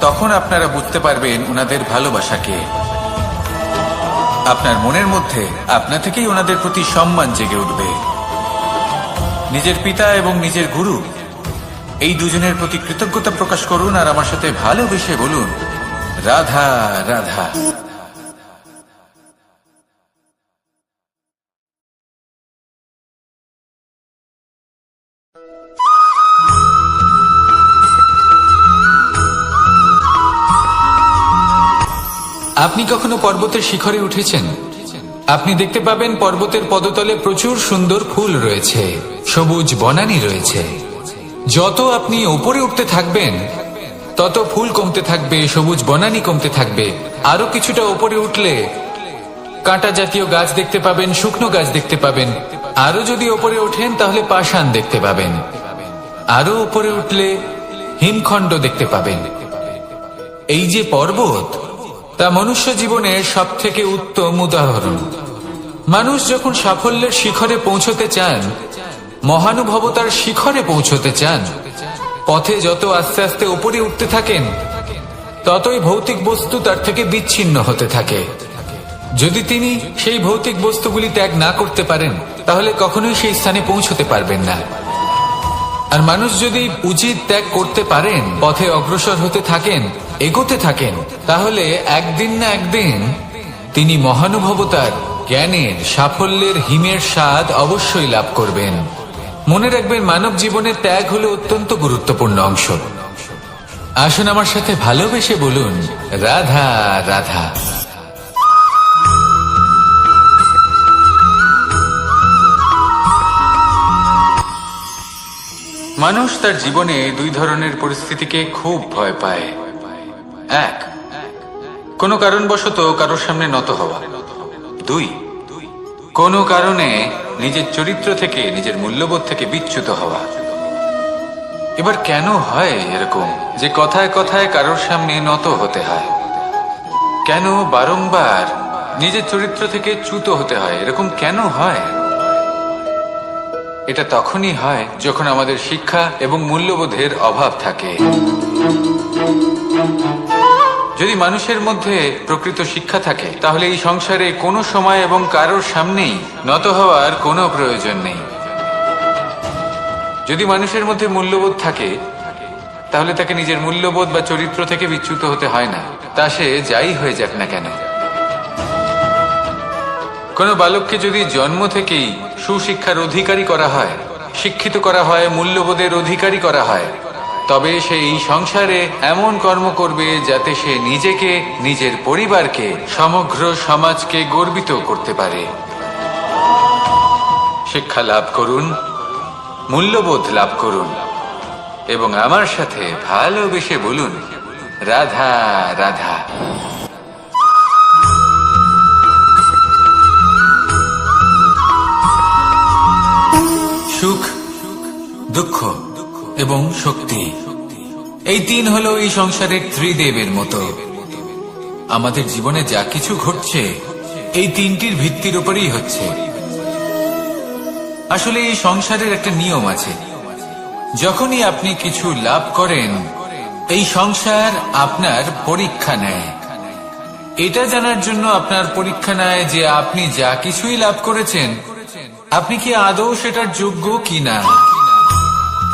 তখন আপনারা বুঝতে পারবেন ওনাদের ভালোবাসাকে। আপনার মনের মধ্যে আপনা থেকেই ওনাদের প্রতি সম্মান জেগে উঠবে। নিজের পিতা এবং নিজের গুরু এই দুজনের প্রতি কৃতজ্ঞতা প্রকাশ করুন আর আমার সাথে ভালোবেসে বলুন, রাধা রাধা। আপনি কখনো পর্বতের শিখরে উঠেছেন? আপনি দেখতে পাবেন পর্বতের পদতলে প্রচুর সুন্দর ফুল রয়েছে, সবুজ বনানী রয়েছে। যত আপনি উপরে উঠতে থাকবেন, তত ফুল কমতে থাকবে, সবুজ বনানী কমতে থাকবে। আরো কিছুটা উপরে উঠলে কাঁটা জাতীয় গাছ দেখতে পাবেন, শুকনো গাছ দেখতে পাবেন। আরো যদি উপরে ওঠেন তাহলে পাষাণ দেখতে পাবেন। আরো উপরে উঠলে হিমখণ্ড দেখতে পাবেন। এই যে পর্বত, তা মনুষ্য জীবনের সব থেকে উত্তম উদাহরণ। মানুষ যখন সাফল্যের শিখরে পৌঁছতে চান, মহানুভবতার শিখরে পৌঁছতে চান, পথে যত আস্তে আস্তে উপরে উঠতে থাকেন, ততই ভৌতিক বস্তু তার থেকে বিচ্ছিন্ন হতে থাকে। যদি তিনি সেই ভৌতিক বস্তুগুলি ত্যাগ না করতে পারেন, তাহলে কখনোই সেই স্থানে পৌঁছতে পারবেন না। আর মানুষ যদি উচিত ত্যাগ করতে পারেন, পথে অগ্রসর হতে থাকেন, এগোতে থাকেন, তাহলে একদিন না একদিন তিনি মহানুভবতার, জ্ঞানের, সাফল্যের হিমের স্বাদ অবশ্যই লাভ করবেন। মনে রাখবেন, মানব জীবনে ত্যাগ হলো অত্যন্ত গুরুত্বপূর্ণ অংশ। আসুন আমার সাথে ভালোবেসে বলুন, রাধা রাধা। মানুষ তার জীবনে দুই ধরনের পরিস্থিতিকে খুব ভয় পায়। এক, কোনো কারণবশত কারোর সামনে নত হওয়া। দুই, কোনো কারণে নিজের চরিত্র থেকে, নিজের মূল্যবোধ থেকে বিচ্যুত হওয়া। এবার কেন হয় এরকম যে কথায় কথায় কারোর সামনে নত হতে হয়? কেন বারংবার নিজের চরিত্র থেকে চ্যুত হতে হয়? এরকম কেন হয়? এটা তখনই হয় যখন আমাদের শিক্ষা এবং মূল্যবোধের অভাব থাকে। যদি মানুষের মধ্যে প্রকৃত শিক্ষা থাকে, তাহলে এই সংসারে কোনো সময় এবং কারোর সামনেই নত হওয়ার কোনো প্রয়োজন নেই। যদি মানুষের মধ্যে মূল্যবোধ থাকে, তাহলে তাকে নিজের মূল্যবোধ বা চরিত্র থেকে বিচ্যুত হতে হয় না, তা সে যাই হয়ে যাক না কেন। কোনো বালককে যদি জন্ম থেকেই সুশিক্ষার অধিকারী করা হয়, শিক্ষিত করা হয়, মূল্যবোধের অধিকারী করা হয়, তবে সে এই সংসারে এমন কর্ম করবে যাতে সে নিজেকে, নিজের পরিবারকে, সমগ্র সমাজকে গর্বিত করতে পারে। শিক্ষা লাভ করুন, মূল্যবোধ লাভ করুন এবং আমার সাথে ভালোবেসে বলুন, রাধা রাধা। সুখ, দুঃখ এবং শক্তি, এই তিন হলো এই সংসারের ত্রিদেবের মতো। আমাদের জীবনে যা কিছু ঘটছে এই তিনটির ভিত্তির উপরেই হচ্ছে। আসলে এই সংসারের একটা নিয়ম আছে, যখনই আপনি কিছু লাভ করেন, এই সংসার আপনার পরীক্ষা নেয়। এটা জানার জন্য আপনার পরীক্ষা নেয় যে আপনি যা কিছুই লাভ করেছেন, আপনি কি আদৌ সেটার যোগ্য কিনা।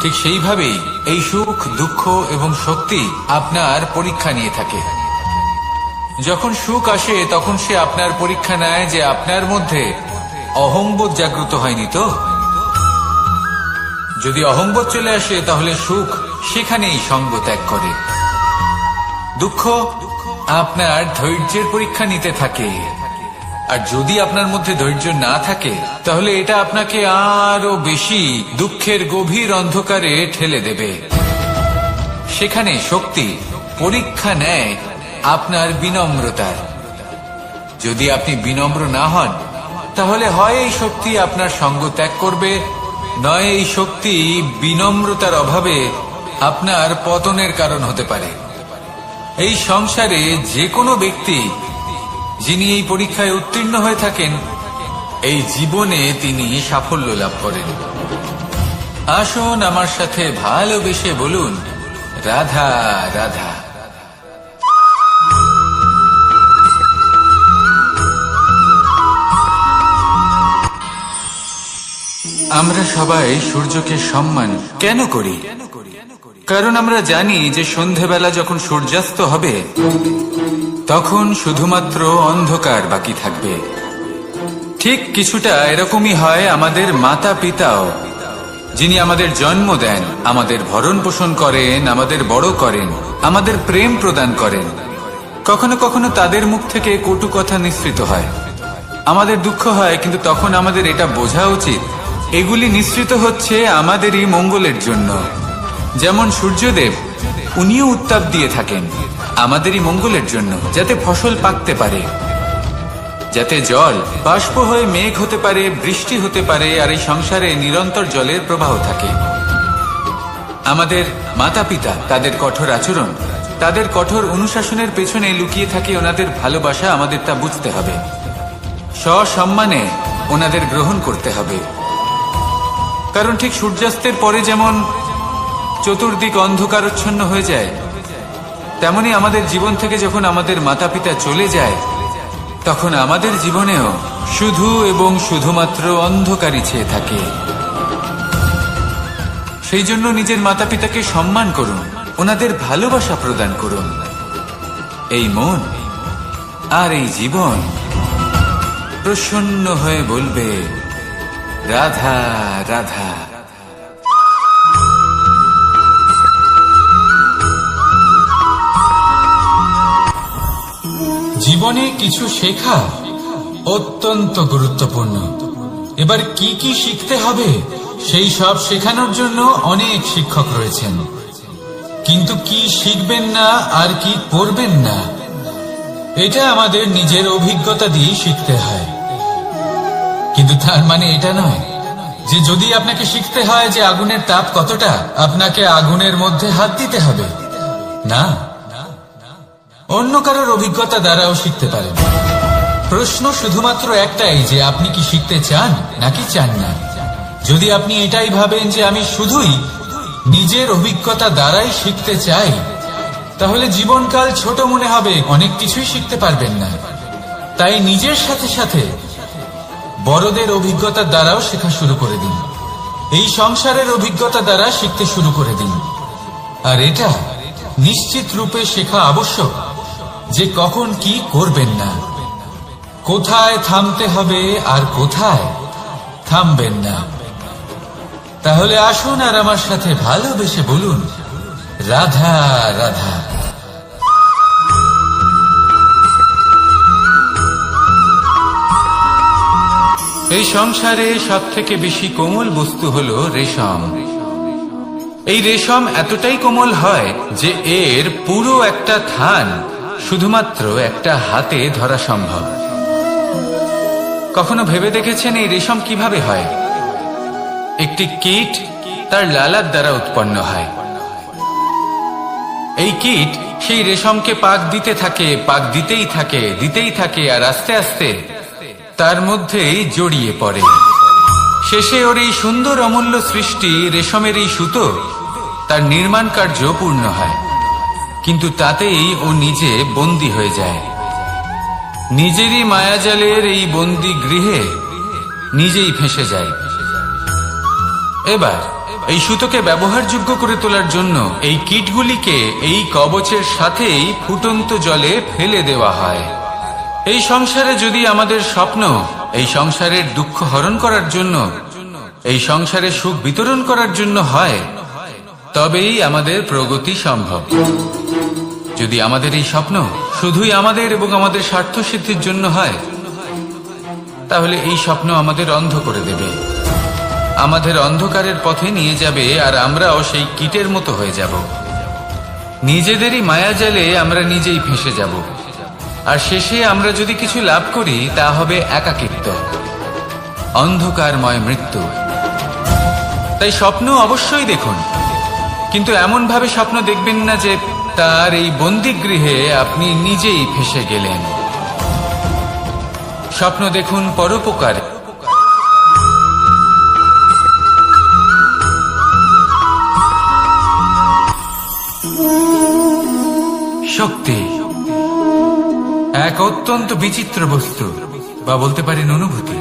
ঠিক সেইভাবেই এই সুখ, দুঃখ এবং শক্তি আপনার পরীক্ষা নিয়ে থাকে। যখন সুখ আসে, তখন সে আপনার পরীক্ষা নেয় যে আপনার মধ্যে অহংবোধ জাগ্রত হয়নি তো। যদি অহংবোধ চলে আসে, তাহলে সুখ সেখানেই সঙ্গ ত্যাগ করে। দুঃখ আপনার ধৈর্যের পরীক্ষা নিতে থাকে, আর যদি আপনার মধ্যে ধৈর্য না থাকে, তাহলে এটা আপনাকে আরো বেশি দুঃখের গভীর অন্ধকারে ঠেলে দেবে। সেখানে শক্তি পরীক্ষা নেয় আপনার বিনম্রতার। যদি আপনি বিনম্র না হন, তাহলে হয় এই শক্তি আপনার সঙ্গ ত্যাগ করবে, নয় এই শক্তি বিনম্রতার অভাবে আপনার পতনের কারণ হতে পারে। এই সংসারে যে কোনো ব্যক্তি যিনি এই পরীক্ষায় উত্তীর্ণ হয়ে থাকেন, এই জীবনে তিনি সাফল্য লাভ করেন। আসুন আমার সাথে ভালোবেসে বলুন, রাধা রাধা। আমরা সবাই সূর্যকে সম্মান কেন করি? কারণ আমরা জানি যে সন্ধেবেলা যখন সূর্যাস্ত হবে, তখন শুধুমাত্র অন্ধকার বাকি থাকবে। ঠিক কিছুটা এরকমই হয় আমাদের মাতা পিতাও, যিনি আমাদের জন্ম দেন, আমাদের ভরণ পোষণ করেন, আমাদের বড় করেন, আমাদের প্রেম প্রদান করেন। কখনো কখনো তাদের মুখ থেকে কটু কথা নিঃসৃত হয়, আমাদের দুঃখ হয়, কিন্তু তখন আমাদের এটা বোঝা উচিত এগুলি নিঃসৃত হচ্ছে আমাদেরই মঙ্গলের জন্য। যেমন সূর্যদেব, উনিও উত্তাপ দিয়ে থাকেন আমাদেরই মঙ্গলের জন্য, যাতে ফসল পাকতে পারে, যাতে জল বাষ্প হয়ে মেঘ হতে পারে, বৃষ্টি হতে পারে, আর এই সংসারে নিরন্তর জলের প্রবাহ থাকে। আমাদের মাতা পিতা, তাদের কঠোর আচরণ, তাদের কঠোর অনুশাসনের পেছনে লুকিয়ে থাকে ওনাদের ভালোবাসা। আমাদের তা বুঝতে হবে, সসম্মানে ওনাদের গ্রহণ করতে হবে। কারণ ঠিক সূর্যাস্তের পরে যেমন চতুর্দিক অন্ধকারচ্ছন্ন হয়ে যায়, তেমনি আমাদের জীবন থেকে যখন আমাদের মাতা পিতা চলে যায়, তখন আমাদের জীবনেও শুধু এবং শুধুমাত্র অন্ধকারই চেয়ে থাকে। সেই জন্য নিজের মাতা পিতাকে সম্মান করুন, ওনাদের ভালোবাসা প্রদান করুন। এই মন আর এই জীবন প্রসন্ন হয়ে বলবে, রাধা রাধা। জীবনে কিছু শেখা অত্যন্ত গুরুত্বপূর্ণ। এবার কি কি শিখতে হবে সেই সব শেখানোর জন্য অনেক শিক্ষক রয়েছেন, কিন্তু কি শিখবেন না আর কি করবেন না এটা আমাদের নিজের অভিজ্ঞতা দিয়ে শিখতে হয়। কিন্তু তার মানে এটা নয় যে যদি আপনাকে শিখতে হয় যে আগুনের তাপ কতটা, আপনাকে আগুনের মধ্যে হাত দিতে হবে। না, অন্য কারোর অভিজ্ঞতা দ্বারাও শিখতে পারেন। প্রশ্ন শুধুমাত্র একটাই যে আপনি কি শিখতে চান নাকি চান না। যদি আপনি এটাই ভাবেন যে আমি শুধুই নিজের অভিজ্ঞতা দ্বারাই শিখতে চাই, তাহলে জীবনকাল ছোট মনে হবে, অনেক কিছুই শিখতে পারবেন না। তাই নিজের সাথে সাথে বড়দের অভিজ্ঞতার দ্বারাও শেখা শুরু করে দিন। এই সংসারের অভিজ্ঞতা দ্বারা শিখতে শুরু করে দিন। আর এটা নিশ্চিত রূপে শেখা আবশ্যক যে কখন কি করবেন না, কোথায় থামতে হবে আর কোথায় থামবেন না। তাহলে আসুন আর আমার সাথে ভালোবেসে বলুন, রাধা রাধা। এই সংসারে সব থেকে বেশি কোমল বস্তু হলো রেশম। এই রেশম এতটাই কোমল হয় যে এর পুরো একটা থান শুধুমাত্র একটা হাতে ধরা সম্ভব। কখনো ভেবে দেখেছেন এই রেশম কিভাবে হয়? একটি কীট তার লালার দ্বারা উৎপন্ন হয়। এই কীট সেই রেশমকে পাক দিতে থাকে, পাক দিতেই থাকে আর আস্তে আস্তে তার মধ্যেই জড়িয়ে পড়ে। শেষে ওর এই সুন্দর অমূল্য সৃষ্টি রেশমের এই সুতো তার নির্মাণ কার্য পূর্ণ হয়, কিন্তু তাতেই ও নিজে বন্দী হয়ে যায়। নিজেরই মায়াজালের এই বন্দী গৃহে নিজেই ফেঁসে যায়। এবার এই সুতোকে ব্যবহারযোগ্য করে তোলার জন্য এই কীটগুলিকে এই কবচের সাথেই ফুটন্ত জলে ফেলে দেওয়া হয়। এই সংসারে যদি আমাদের স্বপ্ন এই সংসারের দুঃখ হরণ করার জন্য, এই সংসারে সুখ বিতরণ করার জন্য হয়, তবেই আমাদের প্রগতি সম্ভব। যদি আমাদের এই স্বপ্ন শুধুই আমাদের এবং আমাদের স্বার্থ সিদ্ধির জন্য হয়, তাহলে এই স্বপ্ন আমাদের অন্ধ করে দেবে, আমাদের অন্ধকারের পথে নিয়ে যাবে, আর আমরাও সেই কীটের মতো হয়ে যাব। নিজেদেরই মায়াজালে আমরা নিজেই ফেঁসে যাব, আর শেষে আমরা যদি কিছু লাভ করি তা হবে একাকিত্ব, অন্ধকারময় মৃত্যু। তাই স্বপ্ন অবশ্যই দেখুন, কিন্তু এমন ভাবে স্বপ্ন দেখবেন না যে তার এই বন্দিগৃহে আপনি নিজেই ফেঁসে গেলেন। স্বপ্ন দেখুন পরোপকারে। শক্তি এক অত্যন্ত বিচিত্র বস্তু, বা বলতে পারেন অনুভূতি।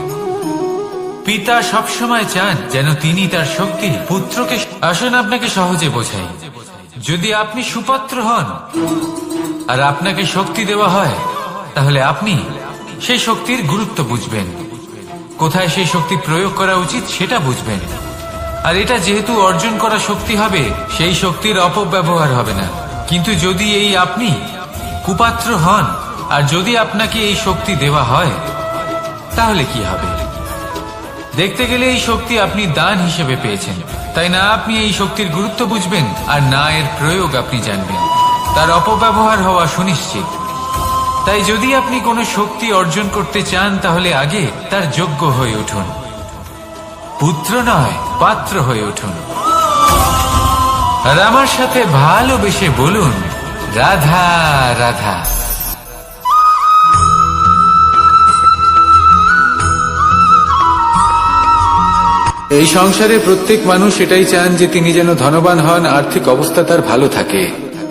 পিতা সবসময় চান যেন তিনি তার শক্তি পুত্রকে। আসুন আপনাকে সহজে বোঝাই। যদি আপনি সুপাত্র হন আর আপনাকে শক্তি দেওয়া হয়, তাহলে আপনি সেই শক্তির গুরুত্ব বুঝবেন, কোথায় সেই শক্তি প্রয়োগ করা উচিত সেটা বুঝবেন। আর এটা যেহেতু অর্জন করা শক্তি হবে, সেই শক্তির অপব্যবহার হবে না। কিন্তু যদি এই আপনি কুপাত্র হন আর যদি আপনাকে এই শক্তি দেওয়া হয়, তাহলে কি হবে? দেখতে গেলে এই শক্তি আপনি দান হিসেবে পেয়েছেন, তাই না আপনি এই শক্তির গুরুত্ব বুঝবেন আর না এর প্রয়োগ আপনি জানবেন। তার অপব্যবহার হওয়া সুনিশ্চিত। তাই যদি আপনি কোনো শক্তি অর্জন করতে চান, তাহলে আগে তার যোগ্য হয়ে উঠুন, পুত্র নয় পাত্র হয়ে উঠুন। আর আমার সাথে ভালোবেসে বলুন, রাধা রাধা। এই সংসারে প্রত্যেক মানুষ এটাই চান যে তিনি যেন ধনবান হন, আর্থিক অবস্থা তার ভালো থাকে,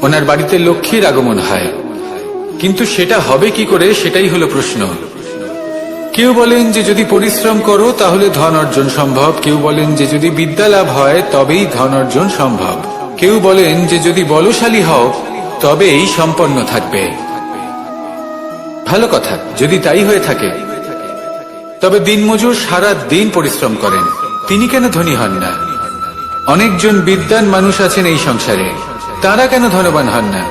ওনার বাড়িতে লক্ষ্মীর আগমন হয়। কিন্তু সেটা হবে কি করে, সেটাই হলো প্রশ্ন। কেউ বলেন যে যদি পরিশ্রম করো তাহলে ধন অর্জন সম্ভব, কেউ বলেন যে যদি বিদ্যা লাভ হয় তবেই ধন অর্জন সম্ভব, কেউ বলেন যে যদি বলশালী হও তবেই সম্পন্ন থাকবে। ভালো কথা, যদি তাই হয়ে থাকে, তবে দিনমজুর সারা দিন পরিশ্রম করেন, তিনি কেন ধনী হন না? অনেকজন বিদ্বান মানুষ আছেন এই সংসারে, তারা কেন ধনবান হন না?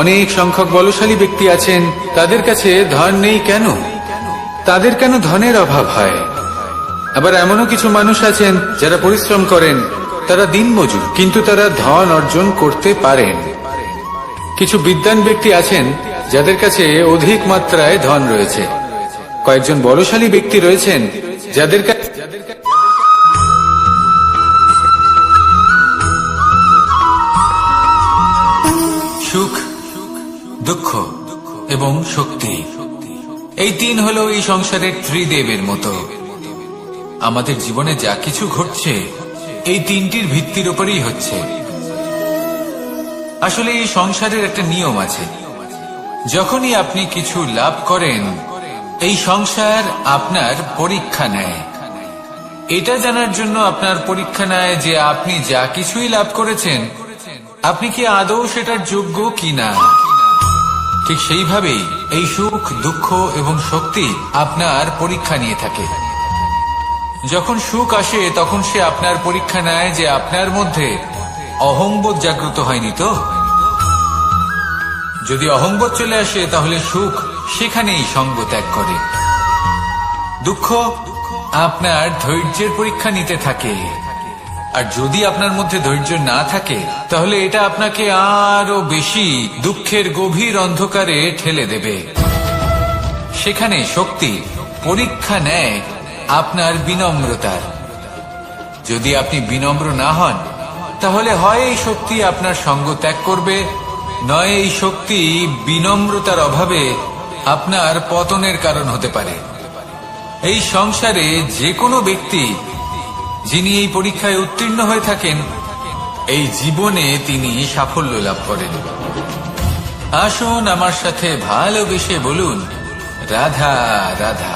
অনেক সংখ্যক বলশালী ব্যক্তি আছেন, তাদের কাছে ধন নেই কেন? তাদের কেন ধনের অভাব হয়? আবার এমনও কিছু মানুষ আছেন যারা পরিশ্রম করেন, তারা দিনমজুর, কিন্তু তারা ধন অর্জন করতে পারেন। কিছু বিদ্বান ব্যক্তি আছেন যাদের কাছে অধিক মাত্রায় ধন রয়েছে, কয়েকজন বলশালী ব্যক্তি রয়েছেন যাদের কাছে সুখ, দুঃখ এবং শক্তি, এই তিন হলো এই সংসারের ত্রিদেবের মতো। আমাদের জীবনে যা কিছু ঘটছে এই তিনটির ভিত্তির উপরেই হচ্ছে। আসলে এই সংসারের একটা নিয়ম আছে, যখনই আপনি কিছু লাভ করেন এই সংসার আপনার পরীক্ষা নেয়। এটা জানার জন্য আপনার পরীক্ষা নেয় যে আপনি যা কিছুই লাভ করেছেন আপনি কি আদৌ সেটার যোগ্য কিনা। ঠিক সেইভাবেই এই সুখ, দুঃখ এবং শক্তি আপনার পরীক্ষা নিয়ে থাকে। যখন সুখ আসে তখন সে আপনার পরীক্ষা নেয় যে আপনার মধ্যে অহংবোধ জাগ্রত হয়নি তো। যদি অহংবোধ চলে আসে তাহলে সুখ সেখানেই সঙ্গ ত্যাগ করে। দুঃখ আপনার ধৈর্যের পরীক্ষা নিতে থাকে, আর যদি আপনার মধ্যে ধৈর্য না থাকে তাহলে এটা আপনাকে আরো বেশি দুঃখের গভীর অন্ধকারে ঠেলে দেবে। সেখানে শক্তি পরীক্ষা নেয় আপনার বিনম্রতার। যদি আপনি বিনম্র না হন তাহলে হয় এই শক্তি আপনার সঙ্গ ত্যাগ করবে, নয় এই শক্তি বিনম্রতার অভাবে আপনার পতনের কারণ হতে পারে। এই সংসারে যে কোনো ব্যক্তি যিনি এই পরীক্ষায় উত্তীর্ণ হয়ে থাকেন এই জীবনে তিনি সাফল্য লাভ করেন। আসুন আমার সাথে ভালোবেসে বলুন, রাধা রাধা।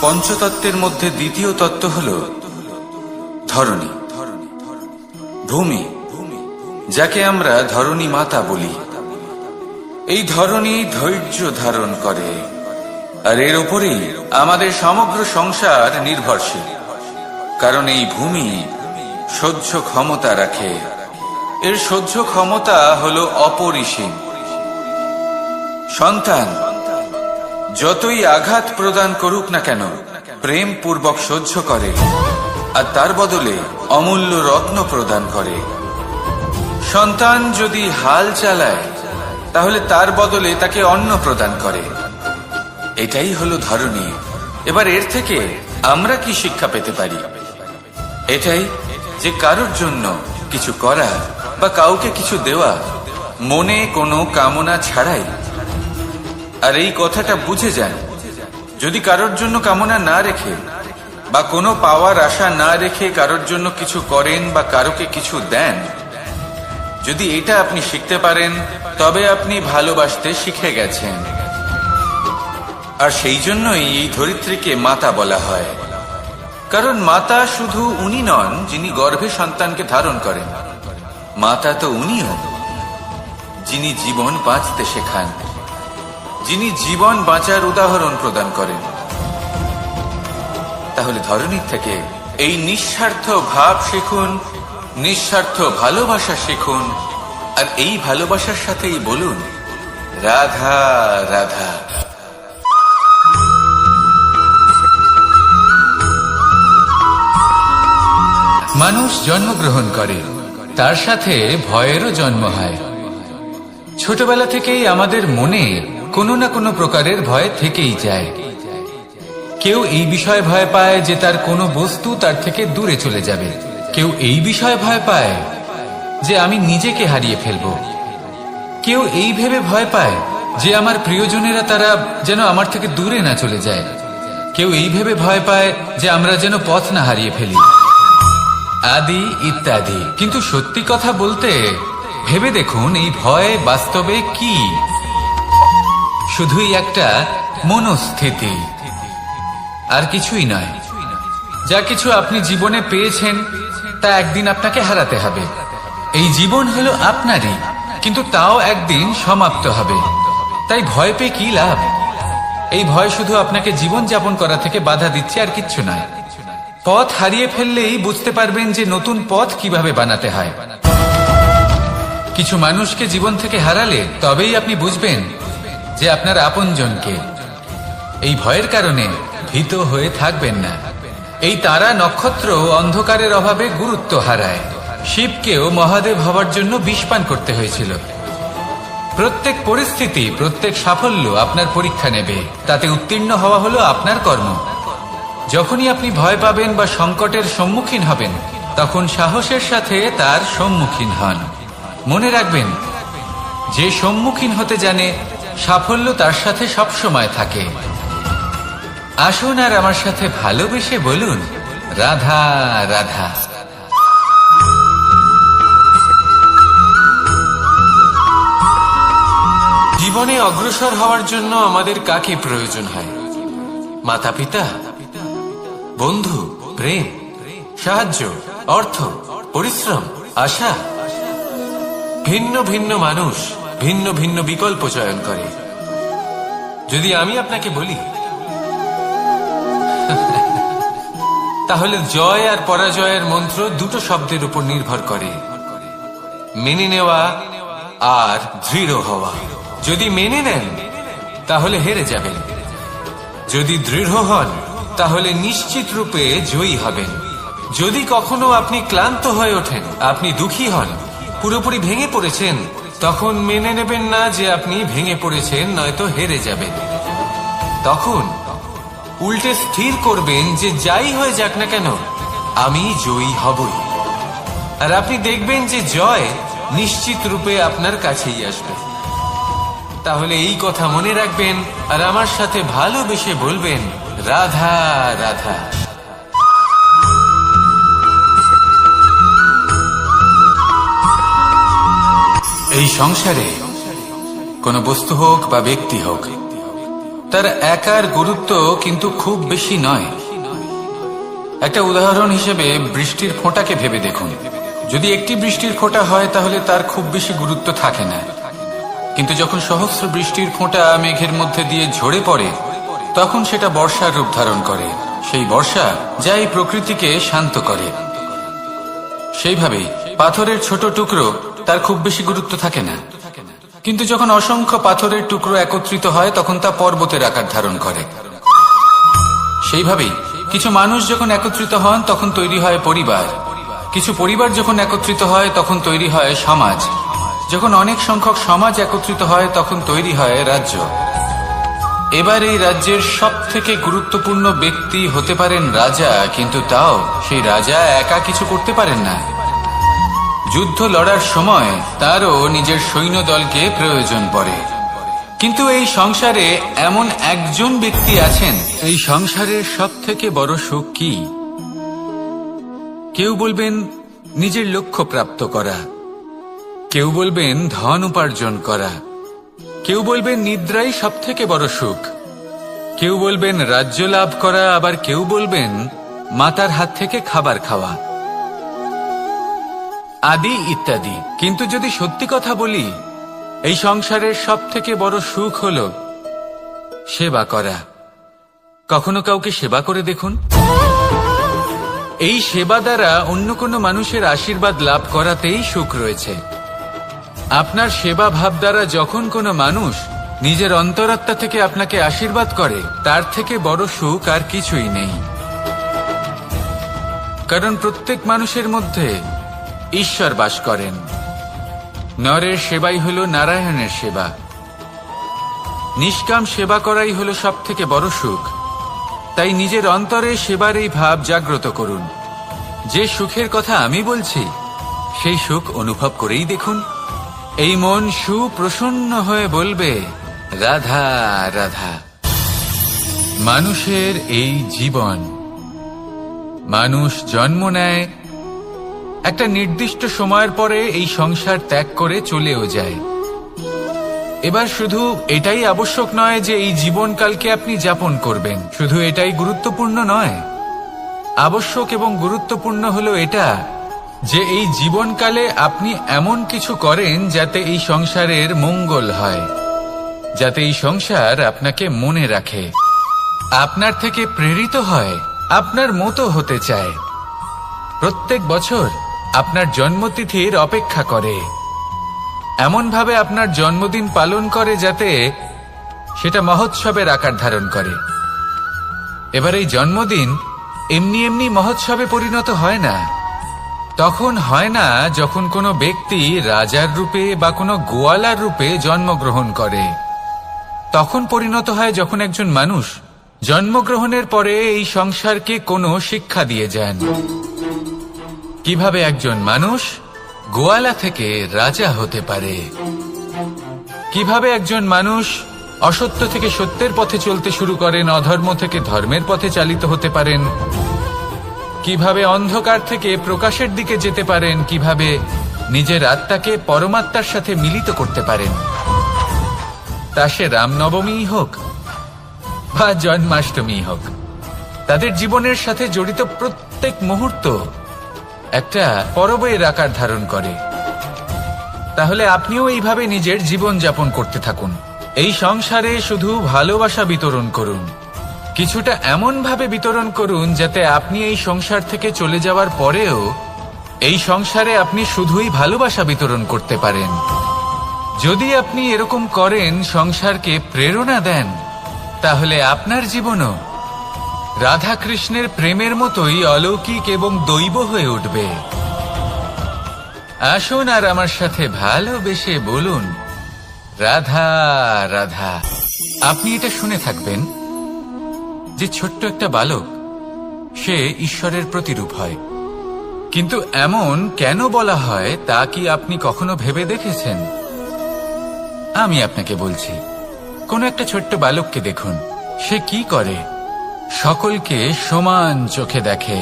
পঞ্চতত্ত্বের মধ্যে দ্বিতীয় তত্ত্ব হল ধরণী, ভূমি, যাকে আমরা ধরণী মাতা বলি। এই ধরণী ধৈর্য ধারণ করে, আর এর উপরেই আমাদের সমগ্র সংসার নির্ভরশীল। কারণ এই ভূমি সহ্য ক্ষমতা রাখে, এর সহ্য ক্ষমতা হল অপরিসীম। সন্তান যতই আঘাত প্রদান করুক না কেন প্রেম পূর্বক সহ্য করে, আর তার বদলে অমূল্য রত্ন প্রদান করে। সন্তান যদি হাল চালায় তাহলে তার বদলে তাকে অন্ন প্রদান করে। এটাই হলো ধরণী। এবার এর থেকে আমরা কি শিক্ষা পেতে পারি? এটাই যে কারোর জন্য কিছু করা বা কাউকে কিছু দেওয়া মনে কোনো কামনা ছাড়াই। আর এই কথাটা বুঝে যান, যদি কারোর জন্য কামনা না রেখে বা কোনো পাওয়ার আশা না রেখে কারোর জন্য কিছু করেন বা কারোকে কিছু দেন, যদি এটা আপনি শিখতে পারেন তবে আপনি ভালোবাসতে শিখে গেছেন। আর সেই জন্যই এই ধরিত্রীকে মাতা বলা হয়। কারণ মাতা শুধু উনি নন যিনি গর্ভে সন্তানকে ধারণ করেন, মাতা তো উনিও যিনি জীবন বাঁচতে শেখান, যিনি জীবন বাঁচার উদাহরণ প্রদান করেন। তাহলে ধরণীর থেকে এই নিঃস্বার্থ ভাব শিখুন, নিঃস্বার্থ ভালোবাসা শিখুন, আর এই ভালোবাসার সাথেই বলুন, রাধা রাধা। মানুষ জন্মগ্রহণ করে, তার সাথে ভয়েরও জন্ম হয়। ছোটবেলা থেকেই আমাদের মনে কোনো না কোনো প্রকারের ভয় থেকেই যায়। কেউ এই বিষয়ে ভয় পায় যে তার কোনো বস্তু তার থেকে দূরে চলে যাবে, কেউ এই বিষয়ে ভয় পায় যে আমি নিজেকে হারিয়ে ফেলব, কেউ এই ভেবে ভয় পায় যে আমার প্রিয়জনেরা তারা যেন আমার থেকে দূরে না চলে যায়, কেউ এই ভেবে ভয় পায় যে আমরা যেন পথ না হারিয়ে ফেলি, আদি ইত্যাদি। কিন্তু সত্যি কথা বলতে ভেবে দেখুন এই ভয় বাস্তবে কি? শুধুই একটা মনস্থিতি, আর কিছুই নয়। যা কিছু আপনি জীবনে পেয়েছেন তা একদিন আপনাকে হারাতে হবে। এই জীবন হলো আপনারই, কিন্তু তাও একদিন সমাপ্ত হবে। তাই ভয় পেয়ে কি লাভ? এই ভয় শুধু আপনাকে জীবন যাপন করা থেকে বাধা দিচ্ছে, আর কিচ্ছু নয়। পথ হারিয়ে ফেললেই বুঝতে পারবেন যে নতুন পথ কিভাবে বানাতে হয়। কিছু মানুষকে জীবন থেকে হারালে তবেই আপনি বুঝবেন যে আপনার আপনজনকে। এই ভয়ের কারণে ভীত হয়ে থাকবেন না। এই তারা নক্ষত্র অন্ধকারের অভাবে গুরুত্ব হারায়। শিবকেও মহাদেব হওয়ার জন্য বিষপান করতে হয়েছিল। প্রত্যেক পরিস্থিতি, প্রত্যেক সাফল্য আপনার পরীক্ষা নেবে। তাতে উত্তীর্ণ হওয়া হলো আপনার কর্ম। যখনই আপনি ভয় পাবেন বা সংকটের সম্মুখীন হবেন, তখন সাহসের সাথে তার সম্মুখীন হন। মনে রাখবেন, যে সম্মুখীন হতে জানে সাফল্য তার সাথে সবসময় থাকে। আসুন আর আমার সাথে ভালোবেসে বলুন, রাধা রাধা। জীবনে অগ্রসর হওয়ার জন্য আমাদের কাকে প্রয়োজন হয়? মাতা পিতা, বন্ধু, প্রেম, সাহায্য, অর্থ, পরিশ্রম, আশা। ভিন্ন ভিন্ন মানুষ ভিন্ন ভিন্ন বিকল্প চয়ন করে। যদি আমি আপনাকে বলি, তাহলে জয় আর পরাজয়ের মন্ত্র দুটো শব্দের উপর নির্ভর করে, মেনে নেওয়া আর দৃঢ় হওয়া। যদি মেনে নেন তাহলে হেরে যাবেন, যদি দৃঢ় হন তাহলে নিশ্চিত রূপে জয়ী হবেন। যদি কখনো আপনি ক্লান্ত হয়ে ওঠেন, আপনি দুঃখী হন, পুরোপুরি ভেঙে পড়েছেন, তখন মেনে নেবেন না যে আপনি ভেঙে পড়েছেন, নয়তো হেরে যাবেন। তখন উল্টে স্থির করবেন যে যাই হয়ে যাক না কেন, আমি জয়ী হবই। আর আপনি দেখবেন যে জয় নিশ্চিত রূপে আপনার কাছেই আসবে। তাহলে এই কথা মনে রাখবেন আর আমার সাথে ভালোবেসে বলবেন, রাধা রাধা। এই সংসারে কোনো বস্তু হোক বা ব্যক্তি হোক, তার একার গুরুত্ব কিন্তু খুব বেশি নয়। একটা উদাহরণ হিসেবে বৃষ্টির ফোঁটাকে ভেবে দেখুন। যদি একটি বৃষ্টির ফোঁটা হয় তাহলে তার খুব বেশি গুরুত্ব থাকে না, কিন্তু যখন সহস্র বৃষ্টির ফোঁটা মেঘের মধ্যে দিয়ে ঝরে পড়ে, তখন সেটা বর্ষার রূপ ধারণ করে। সেই বর্ষা যা এই প্রকৃতিকে শান্ত করে। সেইভাবেই পাথরের ছোট টুকরো, তার খুব বেশি গুরুত্ব থাকে না, কিন্তু যখন অসংখ্য পাথরের টুকরো একত্রিত হয় তখন তা পর্বতের আকার ধারণ করে। সেইভাবেই কিছু মানুষ যখন একত্রিত হন তখন তৈরি হয় পরিবার। কিছু পরিবার যখন একত্রিত হয় তখন তৈরি হয় সমাজ। যখন অনেক সংখ্যক সমাজ একত্রিত হয় তখন তৈরি হয় রাজ্য। এবার এই রাজ্যের সব থেকে গুরুত্বপূর্ণ ব্যক্তি হতে পারেন রাজা, কিন্তু তাও সেই রাজা একা কিছু করতে পারেন না। যুদ্ধ লড়ার সময় তারও নিজের সৈন্যদলকে প্রয়োজন পড়ে। কিন্তু এই সংসারে এমন একজন ব্যক্তি আছেন, এই সংসারের সব থেকে বড় সুখ কি? কেউ বলবেন নিজের লক্ষ্য প্রাপ্ত করা, কেউ বলবেন ধন উপার্জন করা, কেউ বলবেন নিদ্রাই সব থেকে বড় সুখ, কেউ বলবেন রাজ্য লাভ করা, আবার কেউ বলবেন মাতার হাত থেকে খাবার খাওয়া, আদি ইত্যাদি। কিন্তু যদি সত্যি কথা বলি, এই সংসারের সব থেকে বড় সুখ হল সেবা করা। কখনো কাউকে সেবা করে দেখুন। এই সেবা দ্বারা অন্য কোনো মানুষের আশীর্বাদ লাভ করাতেই সুখ রয়েছে। আপনার সেবা ভাব দ্বারা যখন কোনো মানুষ নিজের অন্তরাত্মা থেকে আপনাকে আশীর্বাদ করে, তার থেকে বড় সুখ আর কিছুই নেই। কারণ প্রত্যেক মানুষের মধ্যে ঈশ্বর বাস করেন। নরের সেবাই হল নারায়ণের সেবা। নিষ্কাম সেবা করাই হল সব থেকে বড় সুখ। তাই নিজের অন্তরে সেবার এই ভাব জাগ্রত করুন। যে সুখের কথা আমি বলছি, সেই সুখ অনুভব করেই দেখুন। এই মন সুপ্রসন্ন হয়ে বলবে, রাধা রাধা। মানুষের এই জীবন, মানুষ জন্ম নেয়, একটা নির্দিষ্ট সময়ের পরে এই সংসার ত্যাগ করে চলেও যায়। এবার শুধু এটাই আবশ্যক নয় যে এই জীবনকালকে আপনি যাপন করবেন, শুধু এটাই গুরুত্বপূর্ণ নয়। আবশ্যক এবং গুরুত্বপূর্ণ হলো এটা যে এই জীবনকালে আপনি এমন কিছু করেন যাতে এই সংসারের মঙ্গল হয়, যাতে এই সংসার আপনাকে মনে রাখে, আপনার থেকে প্রেরিত হয়, আপনার মতো হতে চায়, প্রত্যেক বছর আপনার জন্মতিথির অপেক্ষা করে, এমনভাবে আপনার জন্মদিন পালন করে যাতে সেটা মহোৎসবের আকার ধারণ করে। এবার এই জন্মদিন এমনি এমনি মহোৎসবে পরিণত হয় না। তখন হয় না যখন কোনো ব্যক্তি রাজার রূপে বা কোনো গোয়ালার রূপে জন্মগ্রহণ করে। তখন পরিণত হয় যখন একজন মানুষ জন্মগ্রহণের পরে এই সংসারকে কোনো শিক্ষা দিয়ে যান। কিভাবে একজন মানুষ গোয়ালা থেকে রাজা হতে পারে, কিভাবে একজন মানুষ অসত্য থেকে সত্যের পথে চলতে শুরু করেন, অধর্ম থেকে ধর্মের পথে চালিত হতে পারেন, কিভাবে অন্ধকার থেকে প্রকাশের দিকে যেতে পারেন, কিভাবে নিজের আত্মাকে পরমাত্মার সাথে মিলিত করতে পারেন। তা সে রামনবমী হোক বা জন্মাষ্টমী হোক, তাদের জীবনের সাথে জড়িত প্রত্যেক মুহূর্ত একটা পরবের আকার ধারণ করে। তাহলে আপনিও এইভাবে নিজের জীবন যাপন করতে থাকুন। এই সংসারে শুধু ভালোবাসা বিতরণ করুন, কিছুটা এমন ভাবে বিতরণ করুন যাতে আপনি এই সংসার থেকে চলে যাওয়ার পরেও এই সংসারে আপনি শুধুই ভালোবাসা বিতরণ করতে পারেন। যদি আপনি এরকম করেন, সংসারকে প্রেরণা দেন, তাহলে আপনার জীবনও রাধা কৃষ্ণের প্রেমের মতোই অলৌকিক এবং দৈব হয়ে উঠবে। আসুন আর আমার সাথে ভালোবেসে বলুন, রাধা রাধা। আপনি এটা শুনে থাকবেন যে ছোট্ট একটা বালক সে ঈশ্বরের প্রতিরূপ হয়, কিন্তু এমন কেন বলা হয় তা কি আপনি কখনো ভেবে দেখেছেন? আমি আপনাকে বলছি, কোন একটা ছোট্ট বালককে দেখুন, সে কি করে? সকলকে সমান চোখে দেখে।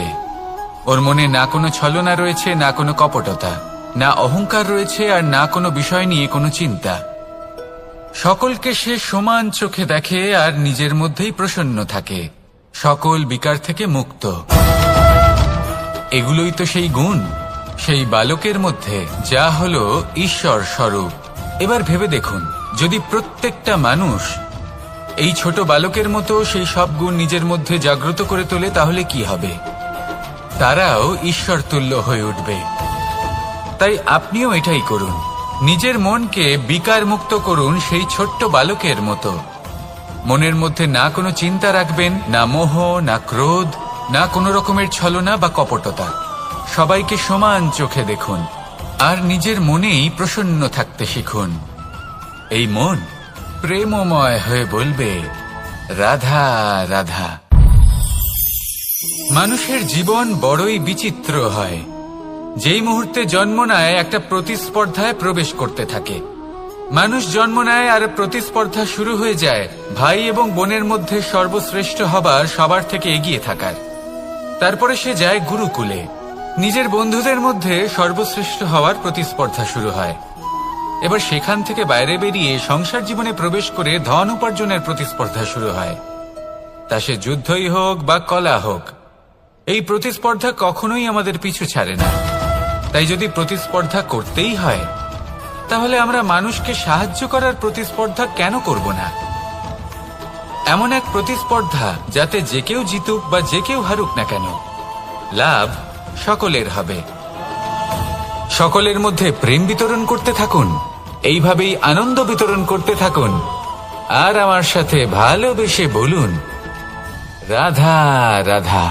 ওর মনে না কোনো ছলনা রয়েছে, না কোনো কপটতা, না অহংকার রয়েছে, আর না কোনো বিষয় নিয়ে কোনো চিন্তা। সকলকে সে সমান চোখে দেখে আর নিজের মধ্যেই প্রসন্ন থাকে, সকল বিকার থেকে মুক্ত। এগুলোই তো সেই গুণ সেই বালকের মধ্যে, যা হলো ঈশ্বর স্বরূপ। এবার ভেবে দেখুন, যদি প্রত্যেকটা মানুষ এই ছোট বালকের মতো সেই সব গুণ নিজের মধ্যে জাগ্রত করে তোলে, তাহলে কি হবে? তারাও ঈশ্বর তুল্য হয়ে উঠবে। তাই আপনিও এটাই করুন, নিজের মনকে বিকার মুক্ত করুন সেই ছোট্ট বালকের মতো। মনের মধ্যে না কোনো চিন্তা রাখবেন, না মোহ, না ক্রোধ, না কোনো রকমের ছলনা বা কপটতা। সবাইকে সমান চোখে দেখুন আর নিজের মনেই প্রসন্ন থাকতে শিখুন। এই মন প্রেমময় হয়ে বলবে, রাধা রাধা। মানুষের জীবন বড়ই বিচিত্র হয়। যেই মুহূর্তে জন্ম নেয় একটা প্রতিস্পর্ধায় প্রবেশ করতে থাকে। মানুষ জন্ম নেয় আর প্রতিস্পর্ধা শুরু হয়ে যায় ভাই এবং বোনের মধ্যে সর্বশ্রেষ্ঠ হবার, সবার থেকে এগিয়ে থাকার। তারপরে সে যায় গুরুকুলে, নিজের বন্ধুদের মধ্যে সর্বশ্রেষ্ঠ হওয়ার প্রতিস্পর্ধা শুরু হয়। এবার সেখান থেকে বাইরে বেরিয়ে সংসার জীবনে প্রবেশ করে ধন উপার্জনের প্রতিস্পর্ধা শুরু হয়। তা সে যুদ্ধই হোক বা কলা হোক, এই প্রতিস্পর্ধা কখনোই আমাদের পিছু ছাড়ে না। তাই যদি প্রতিস্পর্ধা করতেই হয়, তাহলে আমরা মানুষকে সাহায্য করার প্রতিস্পর্ধা কেন করব না? এমন এক প্রতিস্পর্ধা যাতে যে কেউ জিতুক বা যে কেউ হারুক না কেন, লাভ সকলের হবে। সকলের মধ্যে প্রেম বিতরণ করতে থাকুন, এইভাবেই আনন্দ বিতরণ করতে থাকুন, আর আমার সাথে ভালোবেসে বলুন, রাধা রাধা।